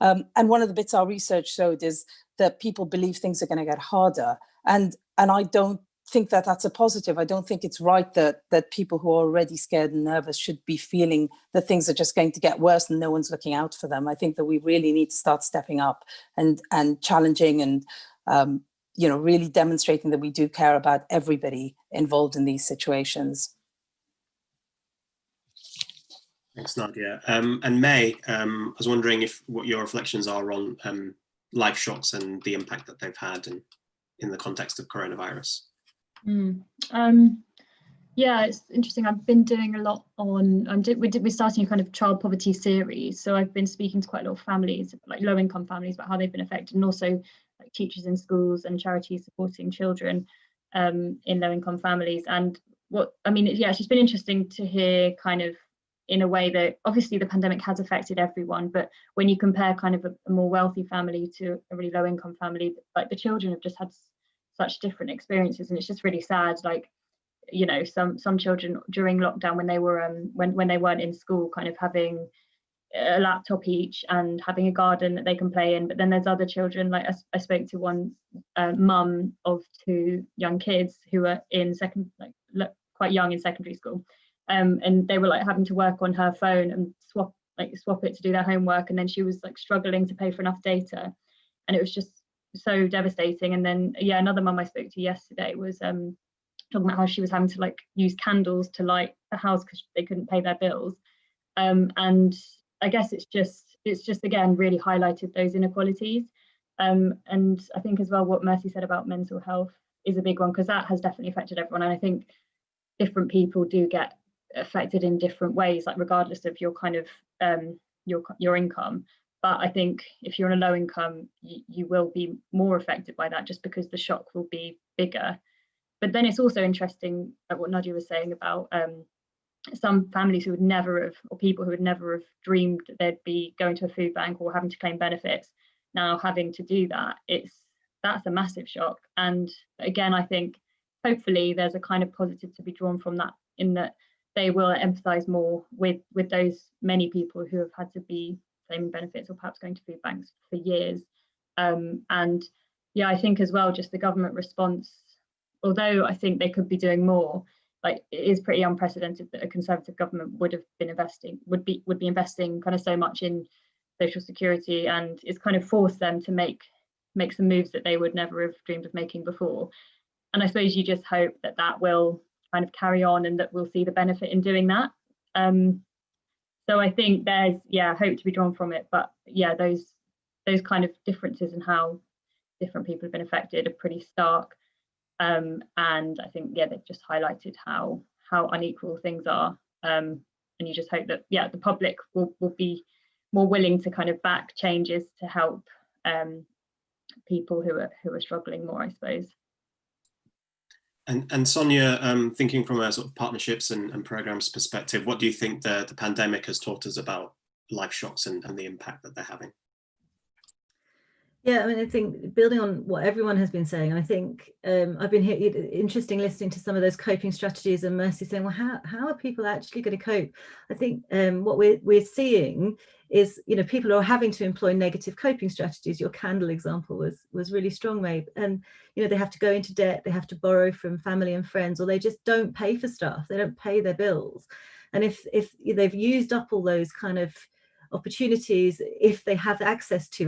And one of the bits our research showed is that people believe things are going to get harder. And I don't think that that's a positive. I don't think it's right that people who are already scared and nervous should be feeling that things are just going to get worse and no one's looking out for them. I think that we really need to start stepping up and challenging and, really demonstrating that we do care about everybody involved in these situations. Thanks, Nadia. And May, I was wondering what your reflections are on life shocks and the impact that they've had in the context of coronavirus. Yeah, it's interesting. I've been doing a lot on, we're starting a kind of child poverty series. So I've been speaking to quite a lot of families, like low income families, about how they've been affected, and also like teachers in schools and charities supporting children in low income families. And it's just been interesting to hear, kind of, in a way that obviously the pandemic has affected everyone, but when you compare kind of a more wealthy family to a really low income family, like the children have just had such different experiences, and it's just really sad. Like, some children during lockdown, when they were when they weren't in school, kind of having a laptop each and having a garden that they can play in. But then there's other children, like I spoke to one mum of 2 young kids who are in quite young in secondary school, and they were like having to work on her phone and swap it to do their homework, and then she was like struggling to pay for enough data, and it was just so devastating. And then another mum I spoke to yesterday was talking about how she was having to like use candles to light the house because they couldn't pay their bills, and I guess it's just again really highlighted those inequalities, and I think as well what Mercy said about mental health is a big one, because that has definitely affected everyone, and I think different people do get affected in different ways, like regardless of your kind of your income. But I think if you're on a low income, you will be more affected by that, just because the shock will be bigger. But then it's also interesting what Nadia was saying about some families who would never have, or people who would never have dreamed that they'd be going to a food bank or having to claim benefits, now having to do that. That's a massive shock. And again, I think hopefully there's a kind of positive to be drawn from that, in that they will empathise more with those many people who have had to be claiming benefits or perhaps going to food banks for years. And yeah, I think as well, just the government response, although I think they could be doing more, like it is pretty unprecedented that a Conservative government would be investing kind of so much in social security, and it's kind of forced them to make some moves that they would never have dreamed of making before. And I suppose you just hope that will kind of carry on, and that we'll see the benefit in doing that. So I think there's hope to be drawn from it, but those kind of differences in how different people have been affected are pretty stark. And I think they've just highlighted how unequal things are, and you just hope that the public will be more willing to kind of back changes to help people who are struggling more, I suppose. And Sonia, thinking from a sort of partnerships and programs perspective, what do you think the pandemic has taught us about life shocks and the impact that they're having. Yeah, I mean, I think building on what everyone has been saying, and I think I've been interesting listening to some of those coping strategies, and Mercy saying, well, how are people actually going to cope? I think what we're seeing is, people are having to employ negative coping strategies. Your candle example was really strong, Mabe. And they have to go into debt, they have to borrow from family and friends, or they just don't pay for stuff. They don't pay their bills. And if they've used up all those kind of opportunities, if they have access to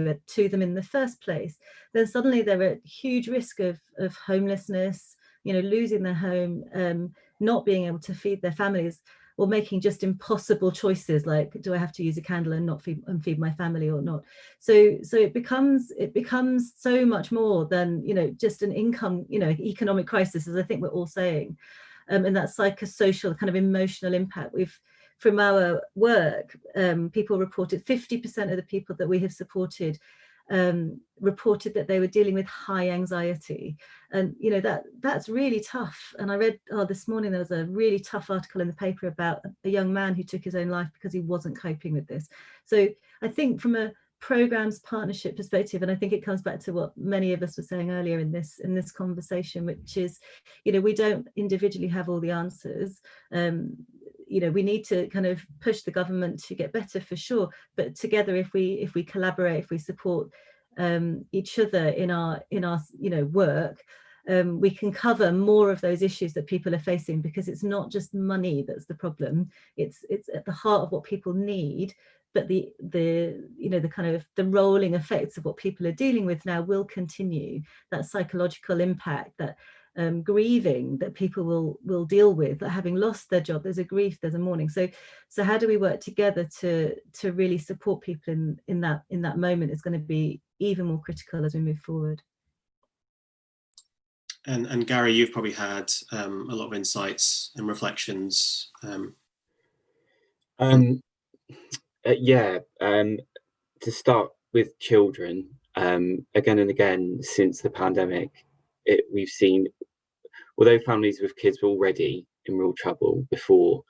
them in the first place, then suddenly they're at huge risk of homelessness, losing their home, not being able to feed their families, or making just impossible choices like, do I have to use a candle and not feed my family or not? So it becomes so much more than just an income, economic crisis, as I think we're all saying, and that psychosocial kind of emotional impact. From our work, people reported 50% of the people that we have supported reported that they were dealing with high anxiety, and that's really tough. And I read this morning there was a really tough article in the paper about a young man who took his own life because he wasn't coping with this. So I think from a programs partnership perspective, and I think it comes back to what many of us were saying earlier in this conversation, which is we don't individually have all the answers. We need to kind of push the government to get better, for sure, but together, if we collaborate, if we support each other in our work, we can cover more of those issues that people are facing, because it's not just money that's the problem. It's at the heart of what people need, but the kind of the rolling effects of what people are dealing with now will continue. That psychological impact, that grieving that people will deal with, that having lost their job, there's a grief, there's a mourning. So how do we work together to really support people in that moment? Is going to be even more critical as we move forward. And Gary, you've probably had a lot of insights and reflections. To start with children, again and again since the pandemic, we've seen, although families with kids were already in real trouble before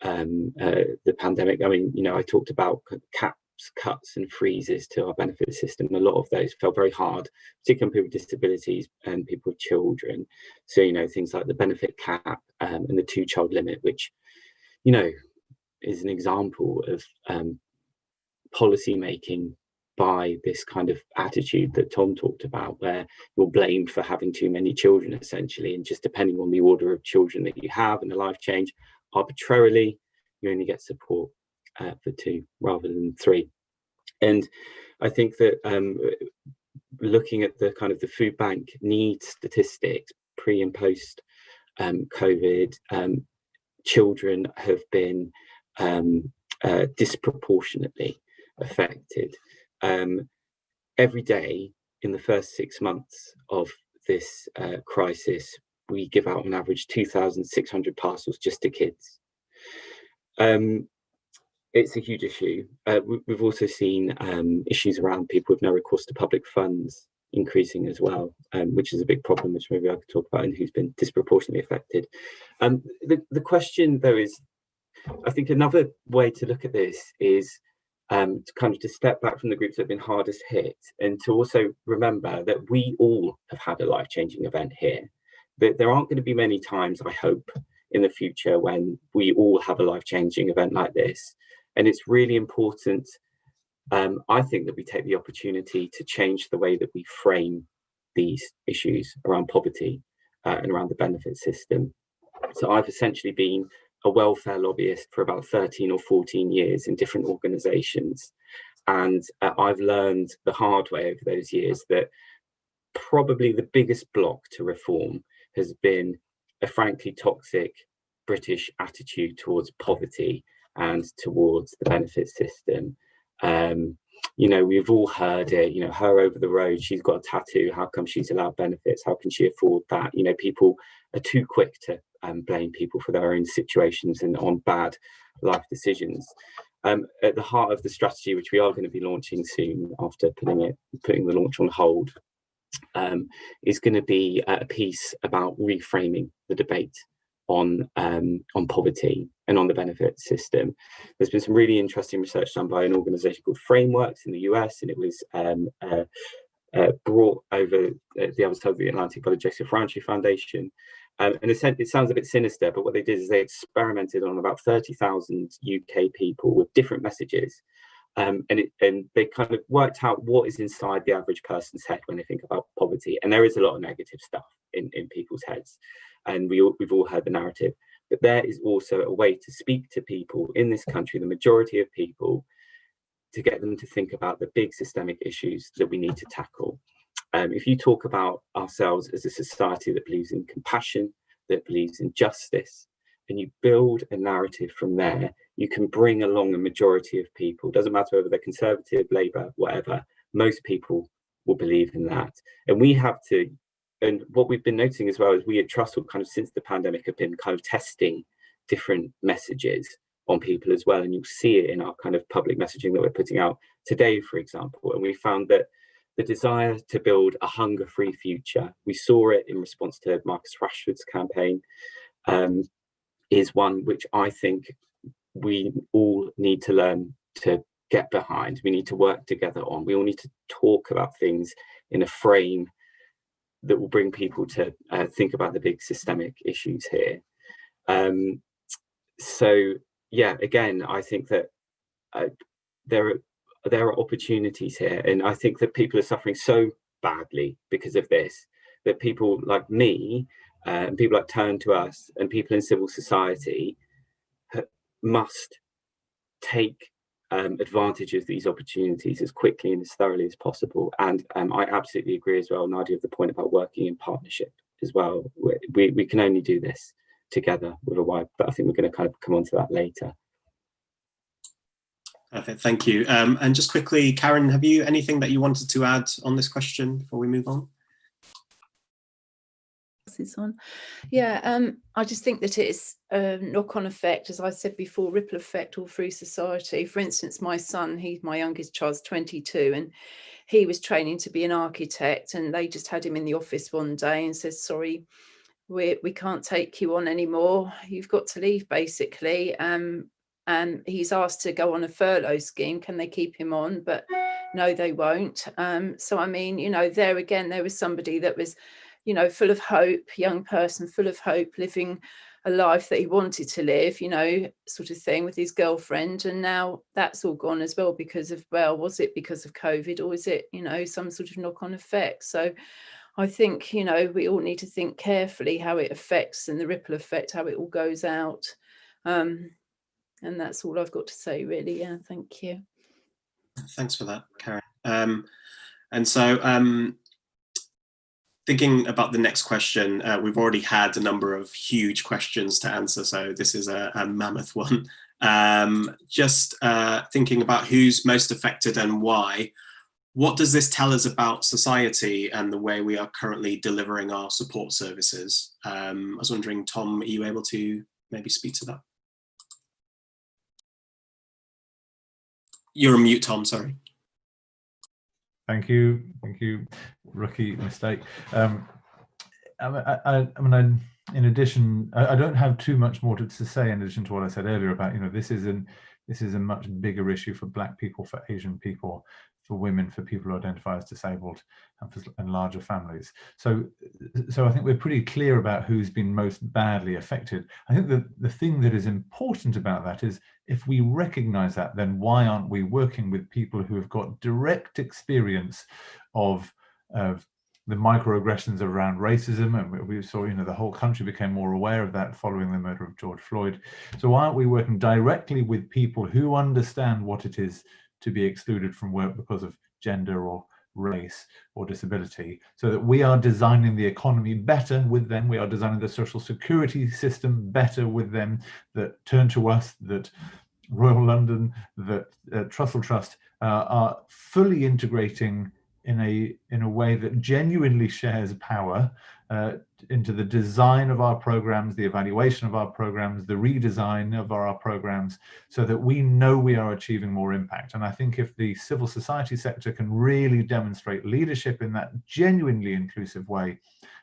the pandemic. I mean, I talked about caps, cuts and freezes to our benefit system. A lot of those fell very hard, particularly on people with disabilities and people with children. So, things like the benefit cap and the 2-child limit, which, is an example of policy making by this kind of attitude that Tom talked about, where you're blamed for having too many children, essentially, and just depending on the order of children that you have and the life change, arbitrarily you only get support for 2 rather than 3. And I think that looking at the kind of the food bank needs statistics pre and post COVID, children have been disproportionately affected. Every day in the first 6 months of this crisis, we give out on average 2,600 parcels just to kids. It's a huge issue. We've also seen issues around people with no recourse to public funds increasing as well, which is a big problem, which maybe I could talk about, and who's been disproportionately affected. The question, though, is, I think another way to look at this is to kind of just step back from the groups that have been hardest hit, and to also remember that we all have had a life-changing event here. That there aren't going to be many times, I hope, in the future when we all have a life-changing event like this. And it's really important, I think, that we take the opportunity to change the way that we frame these issues around poverty and around the benefit system. So I've essentially been a welfare lobbyist for about 13 or 14 years in different organisations. And I've learned the hard way over those years that probably the biggest block to reform has been a frankly toxic British attitude towards poverty and towards the benefit system. We've all heard it, her over the road, she's got a tattoo, how come she's allowed benefits, how can she afford that? People are too quick to blame people for their own situations and on bad life decisions. At the heart of the strategy, which we are going to be launching soon after putting the launch on hold, is going to be a piece about reframing the debate on poverty and on the benefit system. There's been some really interesting research done by an organisation called Frameworks in the US, and it was brought over the other side of the Atlantic by the Joseph Rowntree Foundation. And it sounds a bit sinister, but what they did is they experimented on about 30,000 UK people with different messages. And they kind of worked out what is inside the average person's head when they think about poverty. And there is a lot of negative stuff in people's heads. And we've all heard the narrative. But there is also a way to speak to people in this country, the majority of people, to get them to think about the big systemic issues that we need to tackle. If you talk about ourselves as a society that believes in compassion, that believes in justice, and you build a narrative from there, you can bring along a majority of people. Doesn't matter whether they're Conservative, Labour, whatever, most people will believe in that. And we have to, and what we've been noticing as well is we at Trussell kind of since the pandemic have been kind of testing different messages on people as well. And you'll see it in our kind of public messaging that we're putting out today, for example. And we found that the desire to build a hunger-free future, we saw it in response to Marcus Rashford's campaign, is one which I think we all need to learn to get behind. We need to work together on. We all need to talk about things in a frame that will bring people to think about the big systemic issues here. So yeah, again, I think that there are opportunities here, and I think that people are suffering so badly because of this, that people like me, and people like Turn2us, and people in civil society must take advantage of these opportunities as quickly and as thoroughly as possible. And I absolutely agree as well, Nadia, with the point about working in partnership as well. We can only do this together with a wide, but I think we're going to kind of come on to that later. Perfect, thank you. And just quickly, Karen, have you anything that you wanted to add on this question before we move on? Yeah, I just think that it's a knock-on effect, as I said before, ripple effect all through society. For instance, my son, my youngest child's 22, and he was training to be an architect, and they just had him in the office one day and said, sorry, we can't take you on anymore. You've got to leave, basically. And he's asked to go on a furlough scheme. Can they keep him on? But no, they won't. So, I mean, you know, there again, there was somebody that was, you know, full of hope, young person, full of hope, living a life that he wanted to live, you know, sort of thing with his girlfriend. And now that's all gone as well because of, well, was it because of COVID, or is it, you know, some sort of knock-on effect? So I think, you know, we all need to think carefully how it affects, and the ripple effect, how it all goes out. And that's all I've got to say, really. Yeah, thank you. Thanks for that, Karen. And so thinking about the next question, we've already had a number of huge questions to answer, so this is a mammoth one. Just thinking about who's most affected and why, what does this tell us about society and the way we are currently delivering our support services? I was wondering, Tom, are you able to maybe speak to that? You're on mute, Tom, sorry. Thank you, rookie mistake. I mean, in addition, I don't have too much more to say in addition to what I said earlier about, you know, this is a much bigger issue for Black people, for Asian people, for women, for people who identify as disabled, and larger families. So I think we're pretty clear about who's been most badly affected. I think that the thing that is important about that is, if we recognize that, then why aren't we working with people who have got direct experience of the microaggressions around racism? And we saw, you know, the whole country became more aware of that following the murder of George Floyd. So why aren't we working directly with people who understand what it is to be excluded from work because of gender or race or disability, so that we are designing the economy better with them, we are designing the social security system better with them, that Turn2us, that Royal London, that Trussell Trust are fully integrating in a way that genuinely shares power into the design of our programs, the evaluation of our programs, the redesign of our programs, so that we know we are achieving more impact. And I think if the civil society sector can really demonstrate leadership in that genuinely inclusive way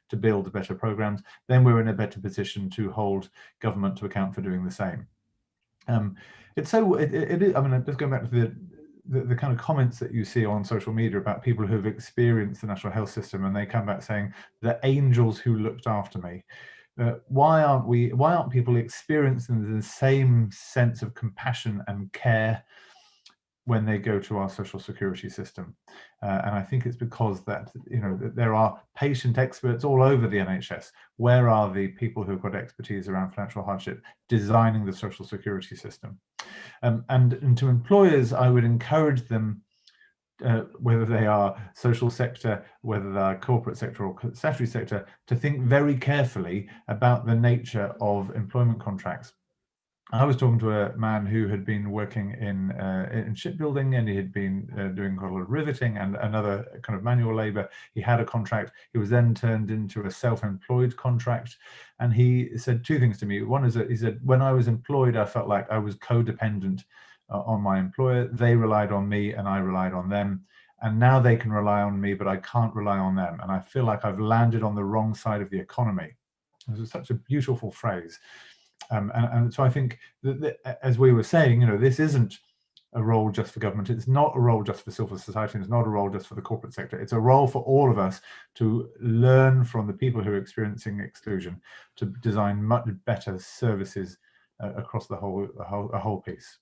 to build better programs, then we're in a better position to hold government to account for doing the same. It's so, it is, I mean, just going back to the kind of comments that you see on social media about people who've experienced the national health system, and they come back saying, the angels who looked after me. Why aren't people experiencing the same sense of compassion and care when they go to our social security system? And I think it's because that, you know, that there are patient experts all over the NHS. Where are the people who've got expertise around financial hardship designing the social security system? And to employers, I would encourage them, whether they are social sector, whether they are corporate sector or statutory sector, to think very carefully about the nature of employment contracts. I was talking to a man who had been working in shipbuilding, and he had been doing quite a lot of riveting and another kind of manual labor. He had a contract. He was then turned into a self-employed contract. And he said two things to me. One is that he said, when I was employed, I felt like I was codependent on my employer. They relied on me and I relied on them. And now they can rely on me, but I can't rely on them. And I feel like I've landed on the wrong side of the economy. This is such a beautiful phrase. And so I think that, as we were saying, you know, this isn't a role just for government. It's not a role just for civil society. It's not a role just for the corporate sector. It's a role for all of us to learn from the people who are experiencing exclusion to design much better services across the whole piece.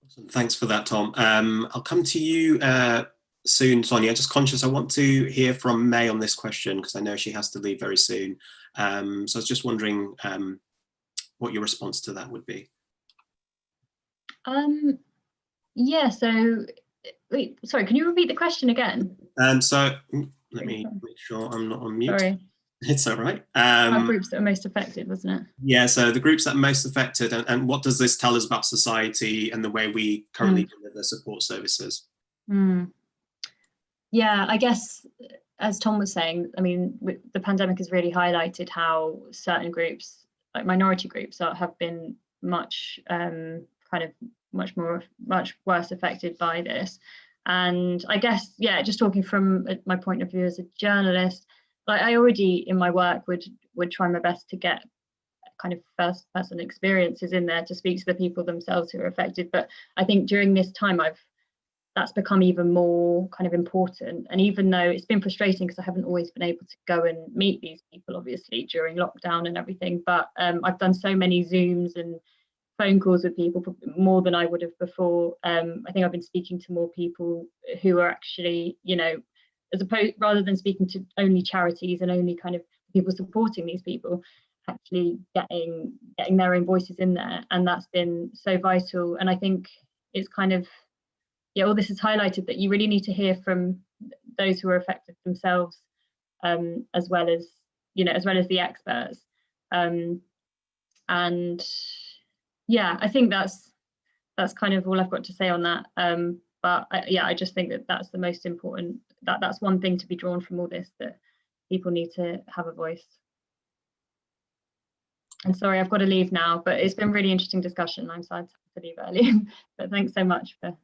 Awesome. Thanks for that, Tom. I'll come to you soon, Sonia. Just conscious, I want to hear from May on this question because I know she has to leave very soon. So I was just wondering what your response to that would be. Yeah, so wait, sorry, can you repeat the question again? So let me make sure I'm not on mute. Sorry. It's all right. Groups that are most affected, wasn't it? Yeah, so the groups that are most affected, and what does this tell us about society and the way we currently deliver support services? Yeah, I guess, as Tom was saying, I mean, the pandemic has really highlighted how certain groups, like minority groups, have been much worse affected by this. And I guess, yeah, just talking from my point of view as a journalist, like I already in my work would try my best to get kind of first person experiences in there to speak to the people themselves who are affected. But I think during this time that's become even more kind of important. And even though it's been frustrating because I haven't always been able to go and meet these people, obviously, during lockdown and everything, but I've done so many Zooms and phone calls with people, more than I would have before. I think I've been speaking to more people who are actually, you know, as opposed, rather than speaking to only charities and only kind of people supporting these people, actually getting their own voices in there. And that's been so vital. And I think it's kind of, yeah, all this has highlighted that you really need to hear from those who are affected themselves, as well as the experts. And yeah, I think that's kind of all I've got to say on that. But I just think that that's the most important. That's one thing to be drawn from all this, that people need to have a voice. And sorry, I've got to leave now, but it's been really interesting discussion. I'm sad to leave early, but thanks so much for.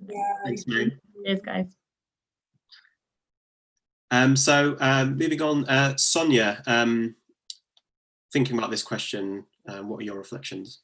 Thanks, Mary. Cheers, guys. So moving on, Sonia, thinking about this question, what are your reflections?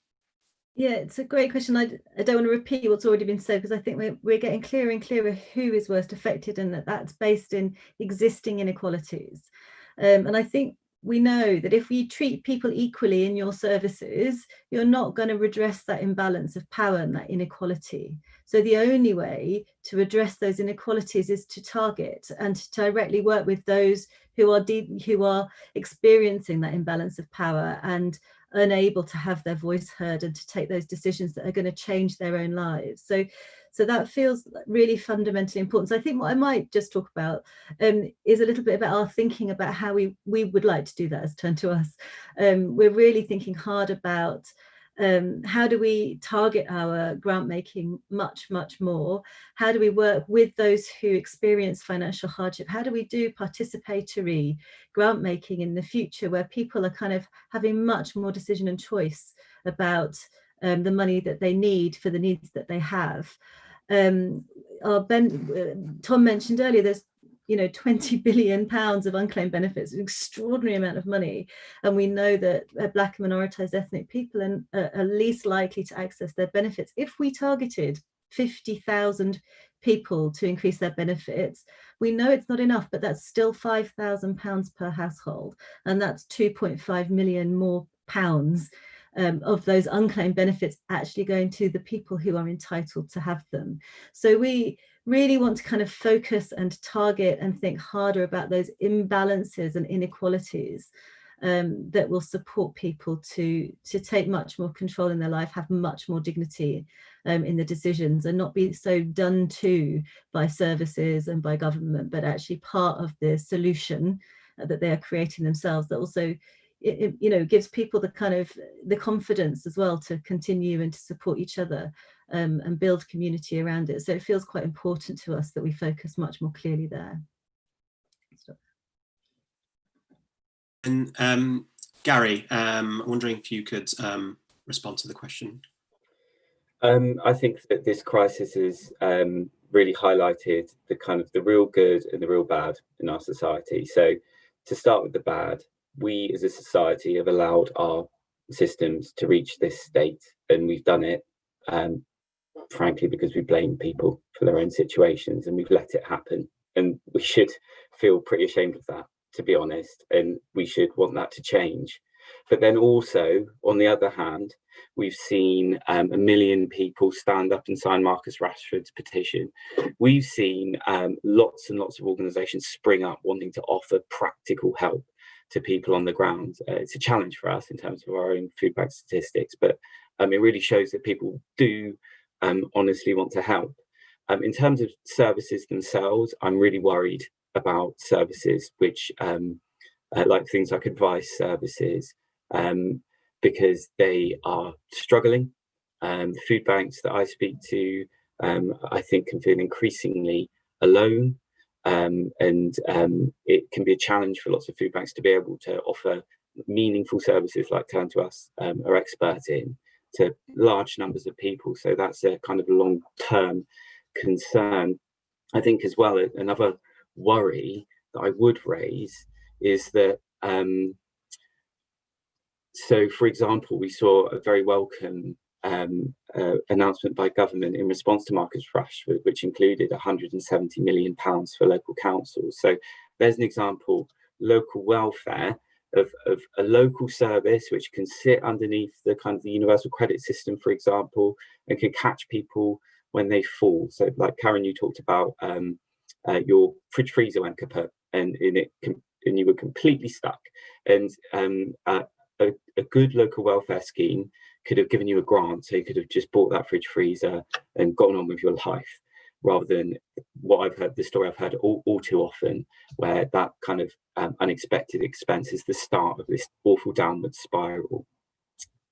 Yeah, it's a great question. I don't want to repeat what's already been said, because I think we're getting clearer and clearer who is worst affected, and that's based in existing inequalities. And I think we know that if we treat people equally in your services, you're not going to redress that imbalance of power and that inequality. So the only way to address those inequalities is to target and to directly work with those who are experiencing that imbalance of power and unable to have their voice heard and to take those decisions that are going to change their own lives. So that feels really fundamentally important. So I think what I might just talk about is a little bit about our thinking about how we would like to do that as Turn2us. We're really thinking hard about how do we target our grant making much more? How do we work with those who experience financial hardship? How do we do participatory grant making in the future, where people are kind of having much more decision and choice about the money that they need for the needs that they have? Tom mentioned earlier, there's you know, £20 billion of unclaimed benefits, an extraordinary amount of money. And we know that Black and minoritized ethnic people are least likely to access their benefits. If we targeted 50,000 people to increase their benefits, we know it's not enough, but that's still £5,000 per household, and that's 2.5 million more pounds of those unclaimed benefits actually going to the people who are entitled to have them. So we really want to kind of focus and target and think harder about those imbalances and inequalities that will support people to take much more control in their life, have much more dignity in the decisions, and not be so done to by services and by government, but actually part of the solution that they are creating themselves. That also, you know, gives people the kind of the confidence as well to continue and to support each other and build community around it. So it feels quite important to us that we focus much more clearly there. And Gary, wondering if you could respond to the question. I think that this crisis has really highlighted the kind of the real good and the real bad in our society. So to start with the bad, we as a society have allowed our systems to reach this state, and we've done it frankly because we blame people for their own situations, and we've let it happen, and we should feel pretty ashamed of that, to be honest, and we should want that to change. But then also, on the other hand, we've seen 1 million people stand up and sign Marcus Rashford's petition. We've seen lots and lots of organisations spring up wanting to offer practical help to people on the ground. It's a challenge for us in terms of our own food bank statistics, but it really shows that people do honestly want to help. In terms of services themselves, I'm really worried about services which like things like advice services, because they are struggling. Food banks that I speak to, I think, can feel increasingly alone, and it can be a challenge for lots of food banks to be able to offer meaningful services like Turn2us are expert in to large numbers of people. So that's a kind of long-term concern. I think as well, another worry that I would raise is that so, for example, we saw a very welcome announcement by government in response to Marcus Rashford, which included £170 million for local councils. So there's an example, local welfare of a local service which can sit underneath the kind of the universal credit system, for example, and can catch people when they fall. So like Karen, you talked about your fridge freezer went kaput and you were completely stuck. And a good local welfare scheme could have given you a grant, so you could have just bought that fridge freezer and gone on with your life, rather than what I've heard, the story I've heard all too often, where that kind of unexpected expense is the start of this awful downward spiral.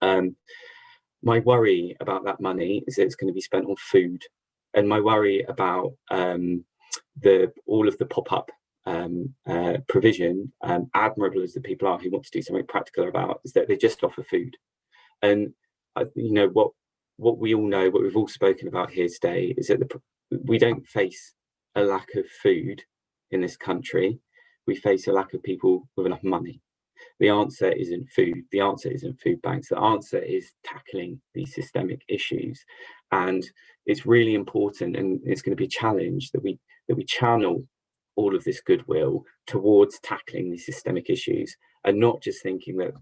My worry about that money is that it's going to be spent on food, and my worry about all of the pop-up provision, admirable as the people are who want to do something practical about, is that they just offer food. And you know what we all know, what we've all spoken about here today, is that we don't face a lack of food in this country. We face a lack of people with enough money. The answer isn't food. The answer isn't food banks. The answer is tackling these systemic issues. And it's really important, and it's going to be a challenge that we channel all of this goodwill towards tackling these systemic issues, and not just thinking that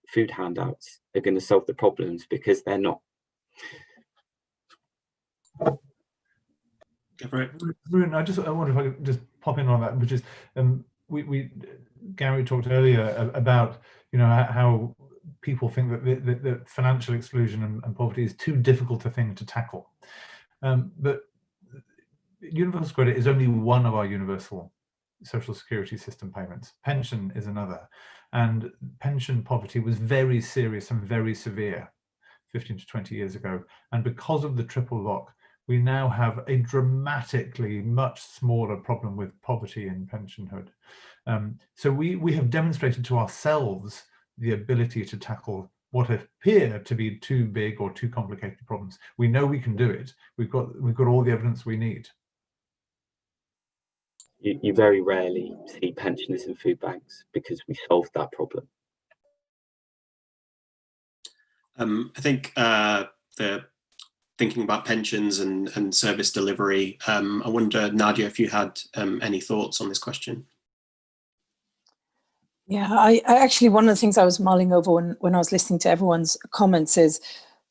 food handouts are going to solve the problems, because they're not. Go for it. Varun, I wonder if I could just pop in on that, which is Gary talked earlier about, you know, how people think that the financial exclusion and poverty is too difficult a thing to tackle, but universal credit is only one of our universal social security system payments. Pension is another, and pension poverty was very serious and very severe 15 to 20 years ago, and because of the triple lock, we now have a dramatically much smaller problem with poverty in pensionhood. So we have demonstrated to ourselves the ability to tackle what appear to be too big or too complicated problems. We know we can do it. We've got all the evidence we need. you very rarely see pensioners in food banks because we solved that problem. I think thinking about pensions and service delivery, I wonder, Nadia, if you had any thoughts on this question. Yeah, I actually, one of the things I was mulling over when I was listening to everyone's comments is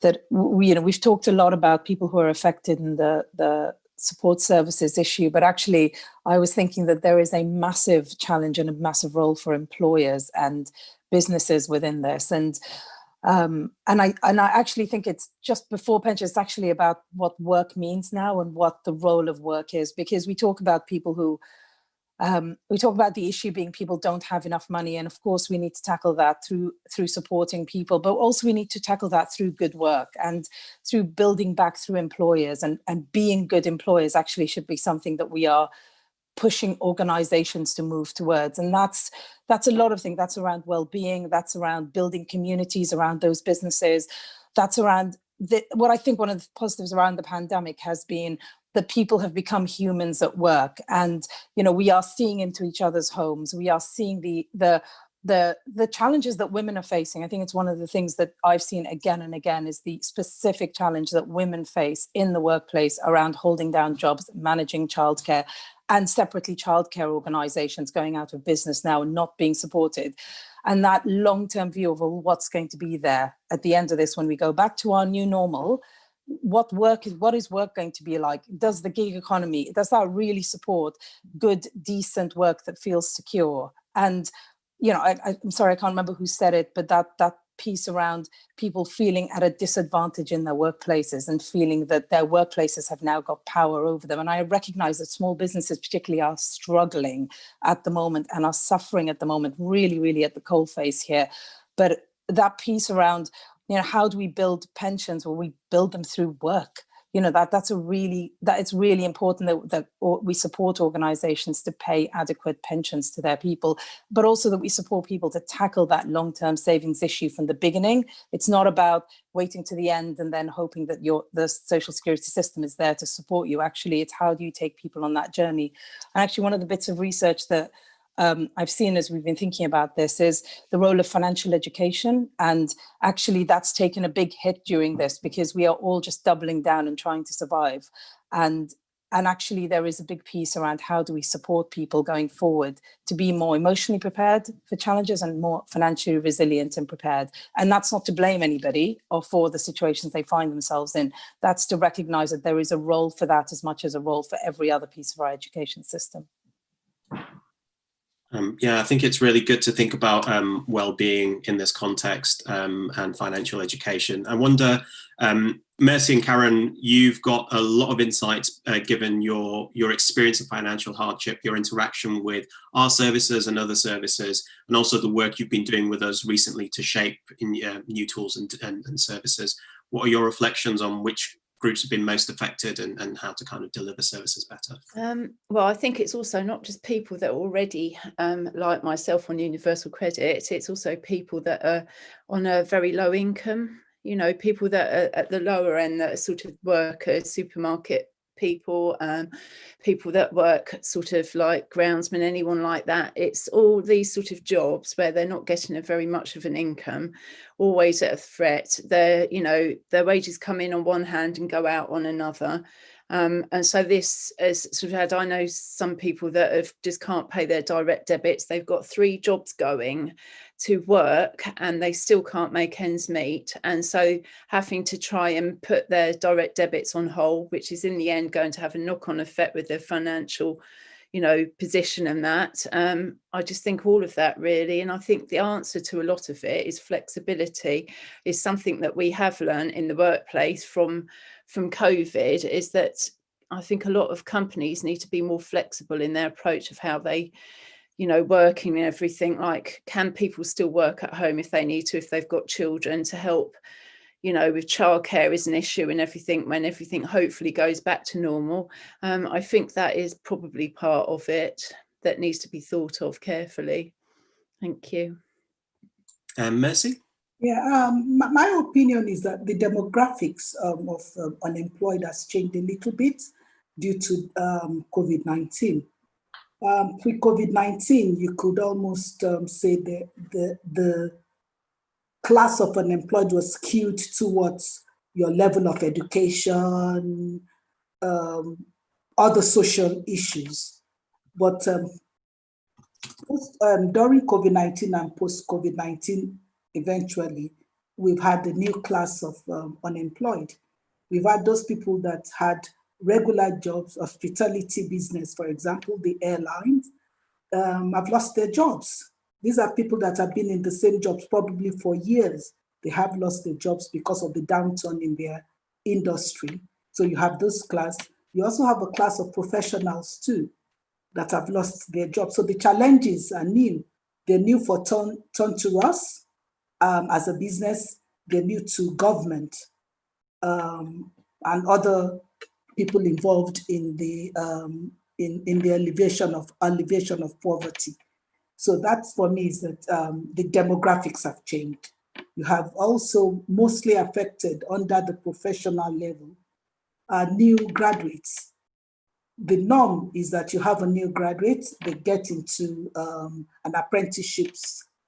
that we've talked a lot about people who are affected in the support services issue, but actually I was thinking that there is a massive challenge and a massive role for employers and businesses within this. And I actually think it's just before pension, it's actually about what work means now and what the role of work is, because we talk about people who we talk about the issue being people don't have enough money, and of course we need to tackle that through supporting people, but also we need to tackle that through good work and through building back through employers, and being good employers actually should be something that we are pushing organizations to move towards. And that's a lot of things. That's around well-being, that's around building communities around those businesses, that's around what I think one of the positives around the pandemic has been that people have become humans at work, and we are seeing into each other's homes. We are seeing the challenges that women are facing. I think it's one of the things that I've seen again and again is the specific challenge that women face in the workplace around holding down jobs, managing childcare, and separately childcare organizations going out of business now and not being supported. And that long-term view of what's going to be there at the end of this when we go back to our new normal. What is work going to be like? Does the gig economy, does that really support good, decent work that feels secure? And I'm sorry, I can't remember who said it, but that piece around people feeling at a disadvantage in their workplaces and feeling that their workplaces have now got power over them. And I recognize that small businesses particularly are struggling at the moment and are suffering at the moment, really, really at the coalface here. But that piece around, how do we build pensions? Well, we build them through work. It's really important that we support organizations to pay adequate pensions to their people, but also that we support people to tackle that long-term savings issue from the beginning. It's not about waiting to the end and then hoping that the social security system is there to support you. Actually, it's how do you take people on that journey? And actually, one of the bits of research that I've seen as we've been thinking about this is the role of financial education. And actually that's taken a big hit during this because we are all just doubling down and trying to survive. And actually there is a big piece around how do we support people going forward to be more emotionally prepared for challenges and more financially resilient and prepared. And that's not to blame anybody or for the situations they find themselves in. That's to recognize that there is a role for that as much as a role for every other piece of our education system. Yeah, I think it's really good to think about well-being in this context and financial education. I wonder, Mercy and Karen, you've got a lot of insights given your experience of financial hardship, your interaction with our services and other services, and also the work you've been doing with us recently to shape in new tools and services. What are your reflections on which groups have been most affected and how to kind of deliver services better? Well, I think it's also not just people that are already like myself on universal credit, it's also people that are on a very low income, people that are at the lower end that are sort of workers, supermarket people, people that work sort of like groundsmen, anyone like that. It's all these sort of jobs where they're not getting a very much of an income, always at a threat. Their wages come in on one hand and go out on another. And so this has sort of had, I know some people that just can't pay their direct debits. They've got 3 jobs going to work and they still can't make ends meet. And so having to try and put their direct debits on hold, which is in the end going to have a knock-on effect with their financial, position and that. I just think all of that really. And I think the answer to a lot of it is flexibility, is something that we have learned in the workplace from COVID, is that I think a lot of companies need to be more flexible in their approach of how they, working and everything. Like, can people still work at home if they need to, if they've got children, to help, with childcare is an issue and everything when everything hopefully goes back to normal. I think that is probably part of it that needs to be thought of carefully. Thank you. Mercy? Yeah, my opinion is that the demographics of unemployed has changed a little bit due to COVID-19. Pre-COVID-19, you could almost say the class of unemployed was skewed towards your level of education, other social issues. But during COVID-19 and post-COVID-19, eventually, we've had a new class of unemployed. We've had those people that had regular jobs, hospitality business, for example, the airlines, have lost their jobs. These are people that have been in the same jobs probably for years. They have lost their jobs because of the downturn in their industry. So you have this class. You also have a class of professionals too that have lost their jobs. So the challenges are new. They're new for Turn2us as a business. They're new to government and other people involved in the alleviation of poverty. So that's, for me, is that the demographics have changed. You have also mostly affected under the professional level new graduates. The norm is that you have a new graduate, they get into an apprenticeship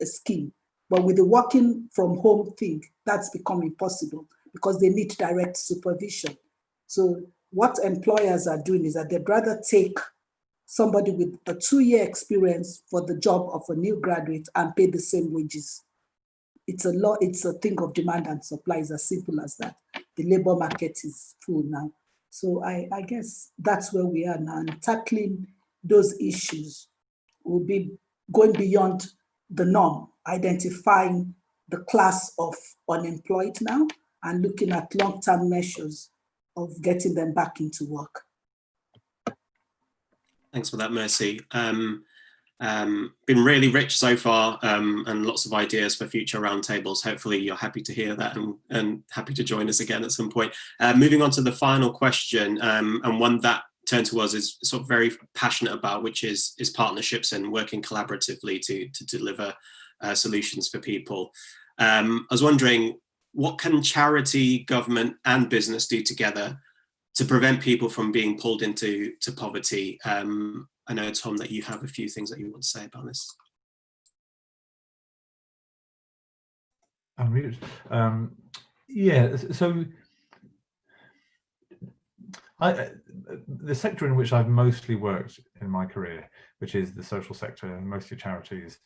scheme. But with the working from home thing, that's become impossible because they need direct supervision. So what employers are doing is that they'd rather take somebody with a 2-year experience for the job of a new graduate and pay the same wages. It's a thing of demand and supply. It's as simple as that. The labor market is full now. So I guess that's where we are now. And tackling those issues will be going beyond the norm, identifying the class of unemployed now and looking at long-term measures of getting them back into work. Thanks for that, Mercy. Been really rich so far, and lots of ideas for future roundtables. Hopefully you're happy to hear that and happy to join us again at some point. Moving on to the final question, and one that Turn2us is sort of very passionate about, which is partnerships and working collaboratively to deliver solutions for people. I was wondering, what can charity, government and business do together to prevent people from being pulled into poverty? I know, Tom, that you have a few things that you want to say about this. Unmute. Yeah, so the sector in which I've mostly worked in my career, which is the social sector and mostly charities,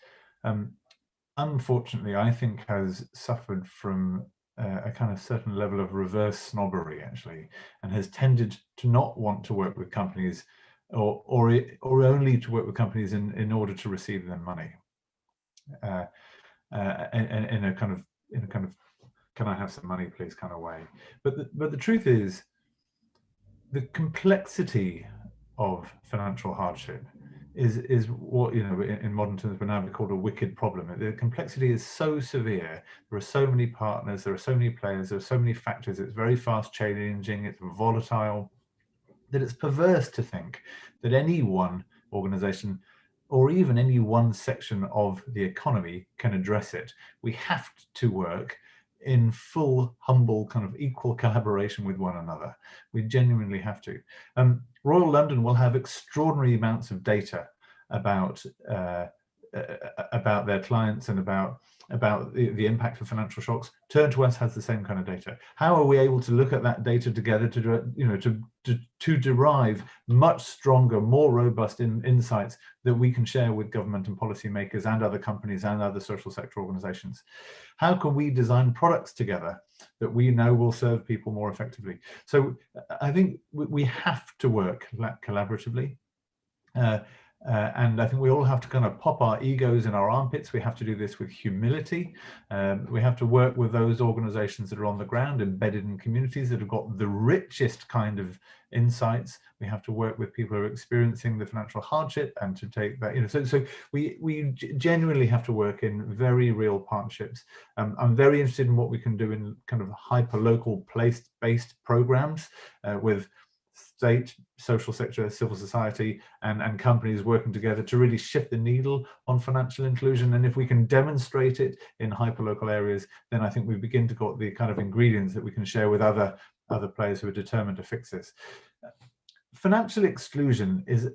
unfortunately, I think has suffered from a kind of certain level of reverse snobbery, actually, and has tended to not want to work with companies or only to work with companies in order to receive their money, in a kind of can I have some money please kind of way. But the truth is, the complexity of financial hardship is what, you know, in modern terms would now be called a wicked problem. The complexity is so severe. There are so many partners, there are so many players, there are so many factors. It's very fast changing, it's volatile, that it's perverse to think that any one organization or even any one section of the economy can address it. We have to work in full, humble, kind of equal collaboration with one another. We genuinely have to. Royal London will have extraordinary amounts of data about their clients and about the impact of financial shocks. Turn2us has the same kind of data. How are we able to look at that data together to derive much stronger, more robust insights that we can share with government and policymakers and other companies and other social sector organizations? How can we design products together that we know will serve people more effectively? So I think we have to work collaboratively. And I think we all have to kind of pop our egos in our armpits. We have to do this with humility. We have to work with those organizations that are on the ground, embedded in communities that have got the richest kind of insights. We have to work with people who are experiencing the financial hardship and to take that, you know, so we genuinely have to work in very real partnerships. I'm very interested in what we can do in kind of hyper-local place-based programs with state, social sector, civil society, and companies working together to really shift the needle on financial inclusion. And if we can demonstrate it in hyperlocal areas, then I think we begin to got the kind of ingredients that we can share with other players who are determined to fix this. Financial exclusion is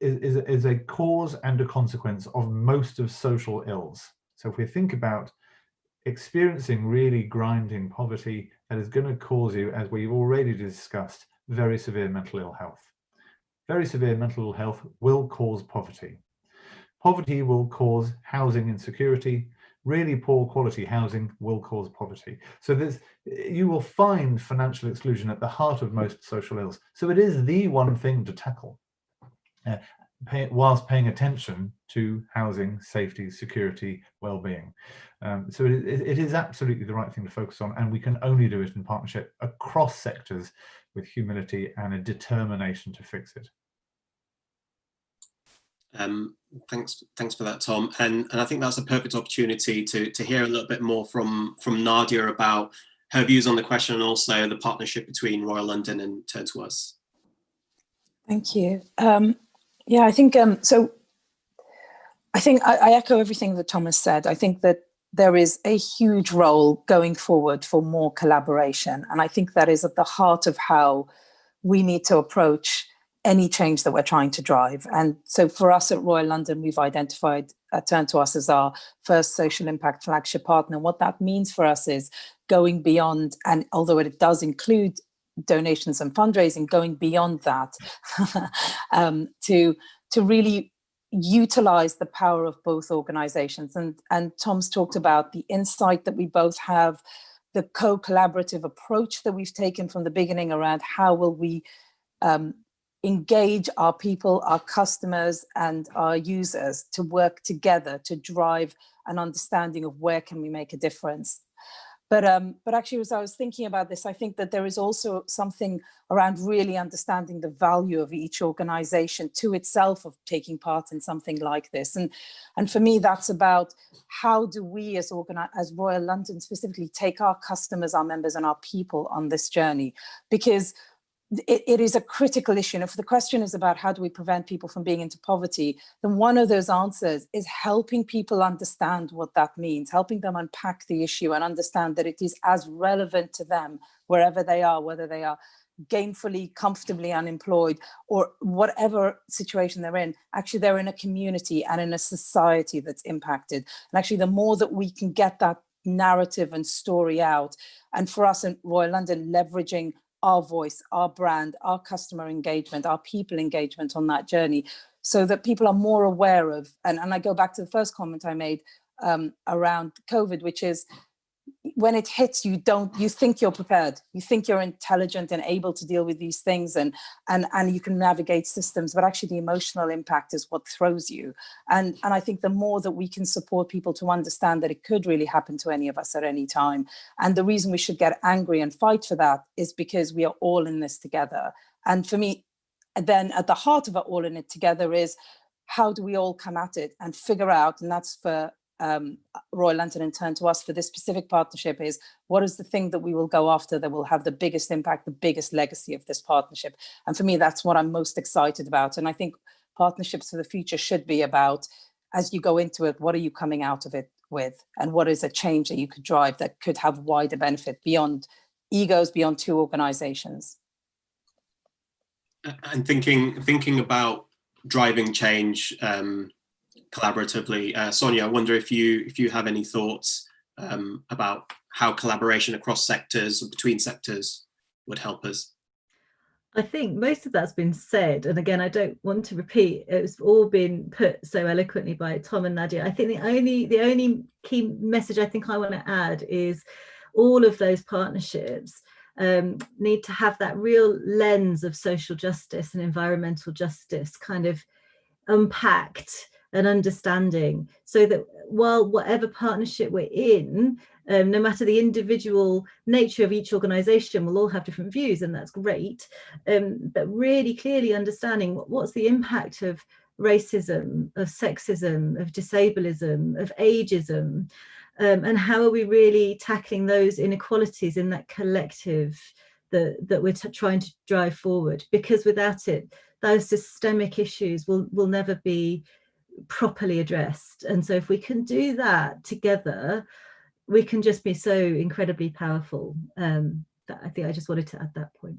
is a cause and a consequence of most of social ills. So if we think about experiencing really grinding poverty, that is going to cause you, as we've already discussed, very severe mental ill health. Very severe mental ill health will cause poverty. Poverty will cause housing insecurity. Really poor quality housing will cause poverty. So you will find financial exclusion at the heart of most social ills. So it is the one thing to tackle, whilst paying attention to housing, safety, security, well-being. So it is absolutely the right thing to focus on, and we can only do it in partnership across sectors with humility and a determination to fix it. Thanks for that, Tom. And I think that's a perfect opportunity to hear a little bit more from Nadia about her views on the question, and also the partnership between Royal London and Turn2us. Thank you. Yeah, I think so. I think I echo everything that Thomas said. I think that there is a huge role going forward for more collaboration, and I think that is at the heart of how we need to approach any change that we're trying to drive. And so for us at Royal London, we've identified Turn2us as our first social impact flagship partner. And what that means for us is going beyond, and although it does include donations and fundraising, going beyond that to really utilize the power of both organizations. And Tom's talked about the insight that we both have, the co-collaborative approach that we've taken from the beginning around how will we engage our people, our customers, and our users to work together to drive an understanding of where can we make a difference. But actually, as I was thinking about this, I think that there is also something around really understanding the value of each organization to itself of taking part in something like this. And for me, that's about how do we as Royal London specifically take our customers, our members, and our people on this journey? Because it is a critical issue. And if the question is about how do we prevent people from being into poverty, then one of those answers is helping people understand what that means, helping them unpack the issue and understand that it is as relevant to them wherever they are, whether they are gainfully, comfortably unemployed, or whatever situation they're in. Actually, they're in a community and in a society that's impacted. And actually, the more that we can get that narrative and story out, and for us in Royal London, leveraging our voice, our brand, our customer engagement, our people engagement on that journey, so that people are more aware of, and I go back to the first comment I made around COVID, which is when it hits, you think you're prepared, you think you're intelligent and able to deal with these things, and you can navigate systems, but actually the emotional impact is what throws you. And I think the more that we can support people to understand that it could really happen to any of us at any time, and the reason we should get angry and fight for that is because we are all in this together. And for me, then at the heart of it all in it together is how do we all come at it and figure out, and that's for Royal London and Turn2us for this specific partnership, is what is the thing that we will go after that will have the biggest impact, the biggest legacy of this partnership. And for me, that's what I'm most excited about. And I think partnerships for the future should be about, as you go into it, what are you coming out of it with, and what is a change that you could drive that could have wider benefit beyond egos, beyond two organizations. And thinking about driving change collaboratively, Sonia, I wonder if you have any thoughts about how collaboration across sectors or between sectors would help us. I think most of that's been said, and again, I don't want to repeat. It's all been put so eloquently by Tom and Nadia. I think the only key message I think I want to add is all of those partnerships need to have that real lens of social justice and environmental justice kind of unpacked and understanding, so that while whatever partnership we're in, no matter the individual nature of each organization, we'll all have different views, and that's great, but really clearly understanding what's the impact of racism, of sexism, of disableism, of ageism, and how are we really tackling those inequalities in that collective that we're trying to drive forward, because without it, those systemic issues will never be properly addressed. And so if we can do that together, we can just be so incredibly powerful. That I think I just wanted to add that point.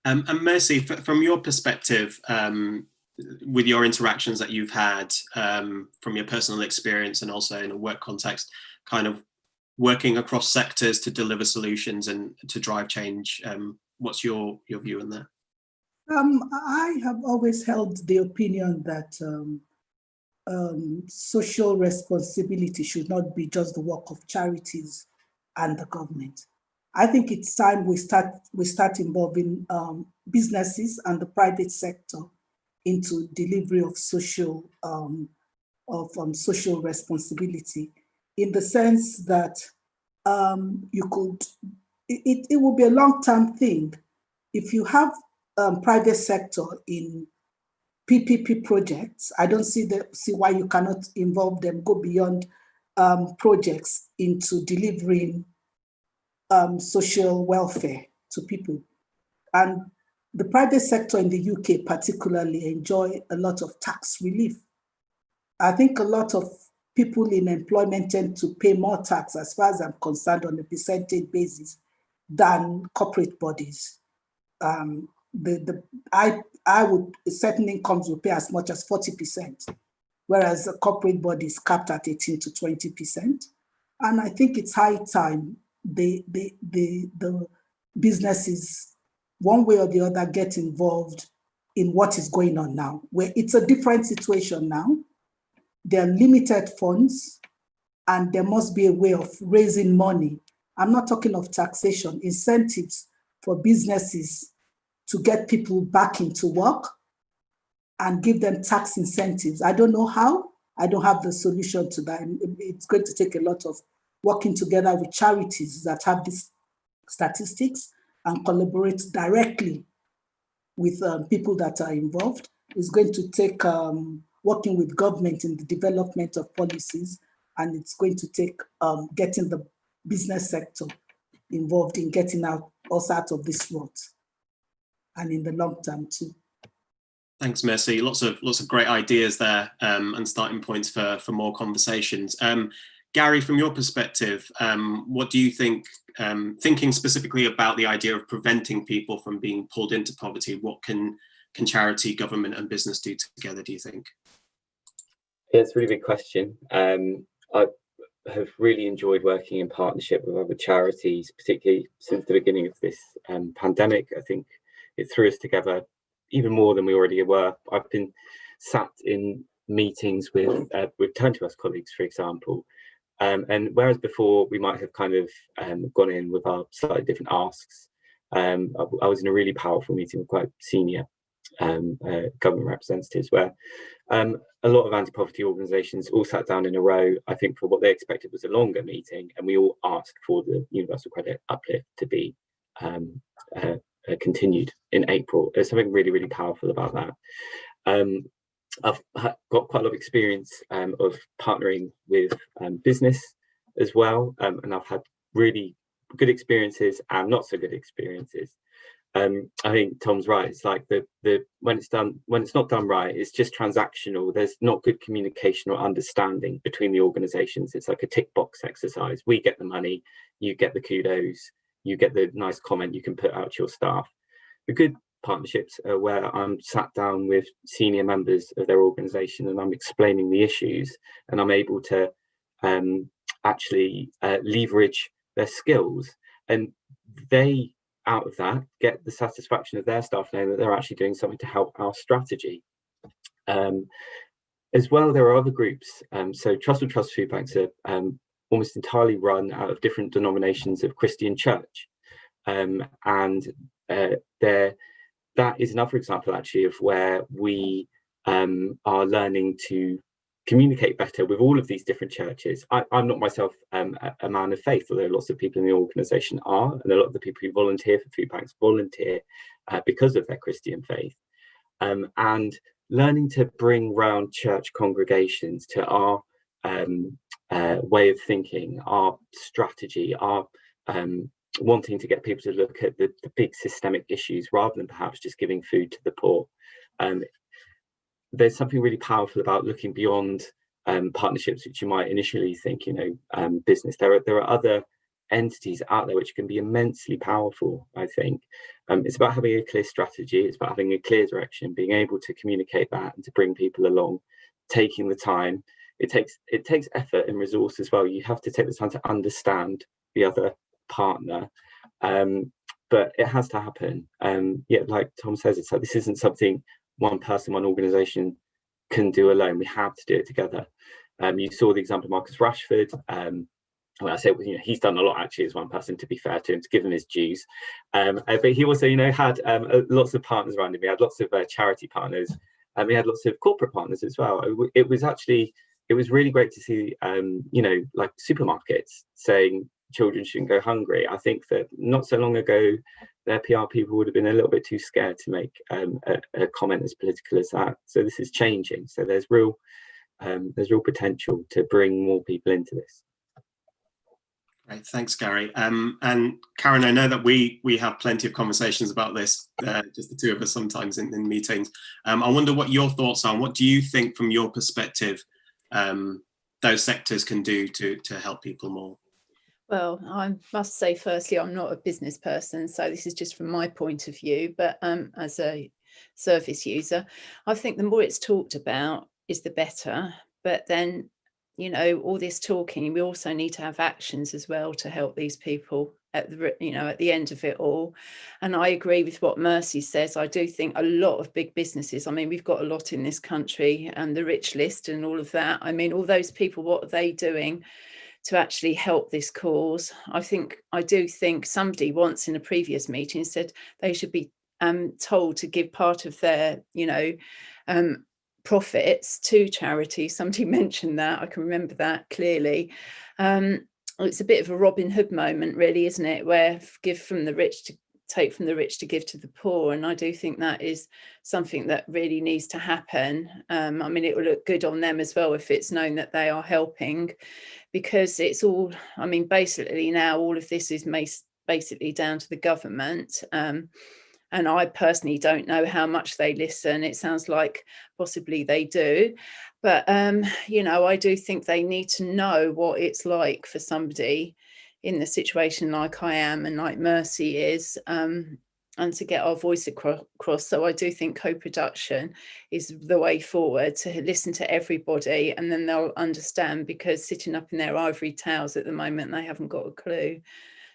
And Mercy, from your perspective, with your interactions that you've had from your personal experience and also in a work context, kind of working across sectors to deliver solutions and to drive change, what's your view on that? I have always held the opinion that social responsibility should not be just the work of charities and the government. I think it's time we start involving businesses and the private sector into delivery of social social responsibility, in the sense that it will be a long-term thing. If you have private sector in PPP projects, I don't see why you cannot involve them, go beyond projects into delivering social welfare to people. And the private sector in the UK particularly enjoy a lot of tax relief. I think a lot of people in employment tend to pay more tax, as far as I'm concerned, on a percentage basis than corporate bodies. I would, certain incomes will pay as much as 40%, whereas the corporate body is capped at 18 to 20%. And I think it's high time the businesses, one way or the other, get involved in what is going on now, where it's a different situation now. There are limited funds, and there must be a way of raising money. I'm not talking of taxation, incentives for businesses to get people back into work and give them tax incentives. I don't know how. I don't have the solution to that. It's going to take a lot of working together with charities that have these statistics and collaborate directly with people that are involved. It's going to take working with government in the development of policies, and it's going to take getting the business sector involved in getting us out of this rut, and in the long term too. Thanks, Mercy. Lots of great ideas there, and starting points for more conversations. Gary, from your perspective, what do you think, thinking specifically about the idea of preventing people from being pulled into poverty, what can charity, government and business do together, do you think? Yeah, it's a really big question. I have really enjoyed working in partnership with other charities, particularly since the beginning of this pandemic. I think it threw us together even more than we already were. I've been sat in meetings with Turn2us colleagues, for example, and whereas before we might have kind of gone in with our slightly different asks, I was in a really powerful meeting with quite senior government representatives, where a lot of anti-poverty organisations all sat down in a row, I think, for what they expected was a longer meeting, and we all asked for the universal credit uplift to be continued in April. There's something really, really powerful about that. I've got quite a lot of experience of partnering with business as well, and I've had really good experiences and not so good experiences. I think Tom's right. It's like when it's not done right, it's just transactional. There's not good communication or understanding between the organisations. It's like a tick box exercise. We get the money, you get the kudos, you get the nice comment you can put out to your staff. The good partnerships are where I'm sat down with senior members of their organisation and I'm explaining the issues, and I'm able to actually leverage their skills, and they, out of that, get the satisfaction of their staff knowing that they're actually doing something to help our strategy. As well, there are other groups. So Trust food banks are almost entirely run out of different denominations of Christian church. And that is another example, actually, of where we are learning to communicate better with all of these different churches. I'm not myself a man of faith, although lots of people in the organisation are, and a lot of the people who volunteer for food banks volunteer because of their Christian faith. And learning to bring round church congregations to our way of thinking, our strategy, our wanting to get people to look at the big systemic issues rather than perhaps just giving food to the poor. There's something really powerful about looking beyond partnerships, which you might initially think, business. There are other entities out there which can be immensely powerful, I think. It's about having a clear strategy, it's about having a clear direction, being able to communicate that and to bring people along, taking the time. It takes effort and resource as well. You have to take the time to understand the other partner, but it has to happen. Yeah, like Tom says, it's like this isn't something one person, one organisation can do alone. We have to do it together. You saw the example of Marcus Rashford. Well, I say, you know, he's done a lot actually as one person, to be fair to him, to give him his dues. But he also, you know, had lots of partners around him. He had lots of charity partners. He had lots of corporate partners as well. It was really great to see, you know, like supermarkets saying children shouldn't go hungry. I think that not so long ago, their PR people would have been a little bit too scared to make a comment as political as that. So this is changing. So there's real potential to bring more people into this. Great, thanks, Gary. And Karen, I know that we have plenty of conversations about this, just the two of us sometimes in meetings. I wonder what your thoughts are. What do you think, from your perspective, those sectors can do to help people more? Well, I must say, firstly, I'm not a business person, so this is just from my point of view. But as a service user, I think the more it's talked about is the better. But then, you know, all this talking, we also need to have actions as well to help these people at the, you know, at the end of it all. And I agree with what Mercy says. I do think a lot of big businesses, I mean, we've got a lot in this country, and the rich list and all of that. I mean, all those people, what are they doing to actually help this cause? I do think somebody once in a previous meeting said they should be told to give part of their, you know, profits to charity. Somebody mentioned that. I can remember that clearly. It's a bit of a Robin Hood moment, really, isn't it? Where give from the rich to take from the rich to give to the poor. And I do think that is something that really needs to happen. I mean, it will look good on them as well if it's known that they are helping, because it's all, I mean, basically now all of this is basically down to the government. And I personally don't know how much they listen. It sounds like possibly they do. But, you know, I do think they need to know what it's like for somebody in the situation like I am and like Mercy is, and to get our voice across. So I do think co-production is the way forward, to listen to everybody, and then they'll understand, because sitting up in their ivory towers at the moment, they haven't got a clue.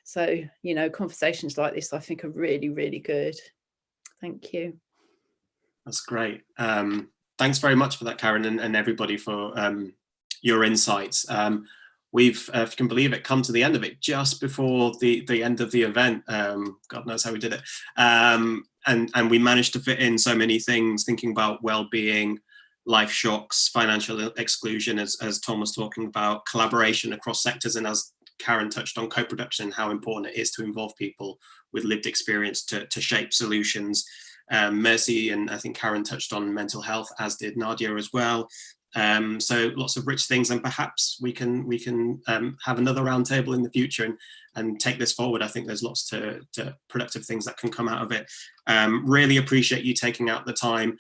So, you know, conversations like this, I think, are really, really good. Thank you. That's great. Thanks very much for that, Karen, and everybody for your insights. We've, if you can believe it, come to the end of it just before the end of the event. God knows how we did it. And we managed to fit in so many things, thinking about well-being, life shocks, financial exclusion, as Tom was talking about, collaboration across sectors, and as Karen touched on, co-production, how important it is to involve people with lived experience to shape solutions. Mercy and I think Karen touched on mental health, as did Nadia as well. So lots of rich things, and perhaps we can have another roundtable in the future and take this forward. I think there's lots to productive things that can come out of it. Really appreciate you taking out the time.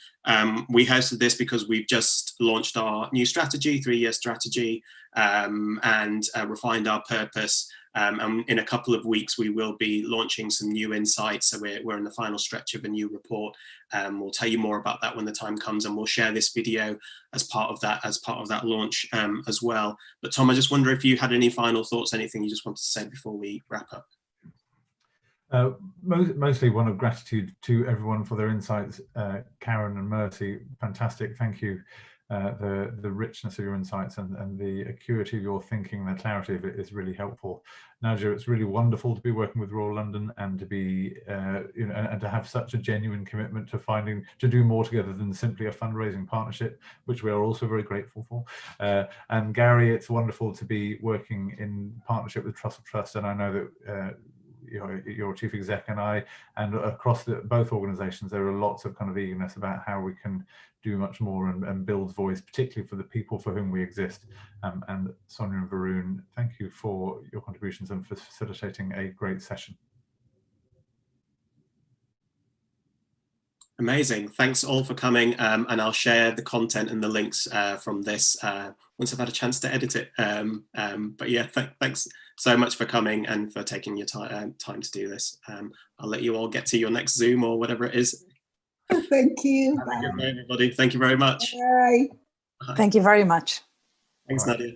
We hosted this because we've just launched our new strategy, 3-year strategy, and refined our purpose. And in a couple of weeks, we will be launching some new insights. So we're in the final stretch of a new report. We'll tell you more about that when the time comes, and we'll share this video as part of that launch as well. But Tom, I just wonder if you had any final thoughts, anything you just wanted to say before we wrap up. Mostly one of gratitude to everyone for their insights. Karen and Mercy, fantastic. Thank you. The richness of your insights and the acuity of your thinking, the clarity of it is really helpful. Nadia, it's really wonderful to be working with Royal London and to be, you know, and to have such a genuine commitment to do more together than simply a fundraising partnership, which we are also very grateful for. And Gary, it's wonderful to be working in partnership with Trust, and I know that you know, your chief exec and I, and across both organisations, there are lots of kind of eagerness about how we can do much more and build voice, particularly for the people for whom we exist. And Sonia and Varun, thank you for your contributions and for facilitating a great session. Amazing. Thanks all for coming, and I'll share the content and the links from this once I've had a chance to edit it. But yeah, thanks so much for coming and for taking your time to do this. I'll let you all get to your next Zoom or whatever it is. Thank you. Have a good day, everybody. Thank you very much. Bye. Thank you very much. Thanks, Nadia.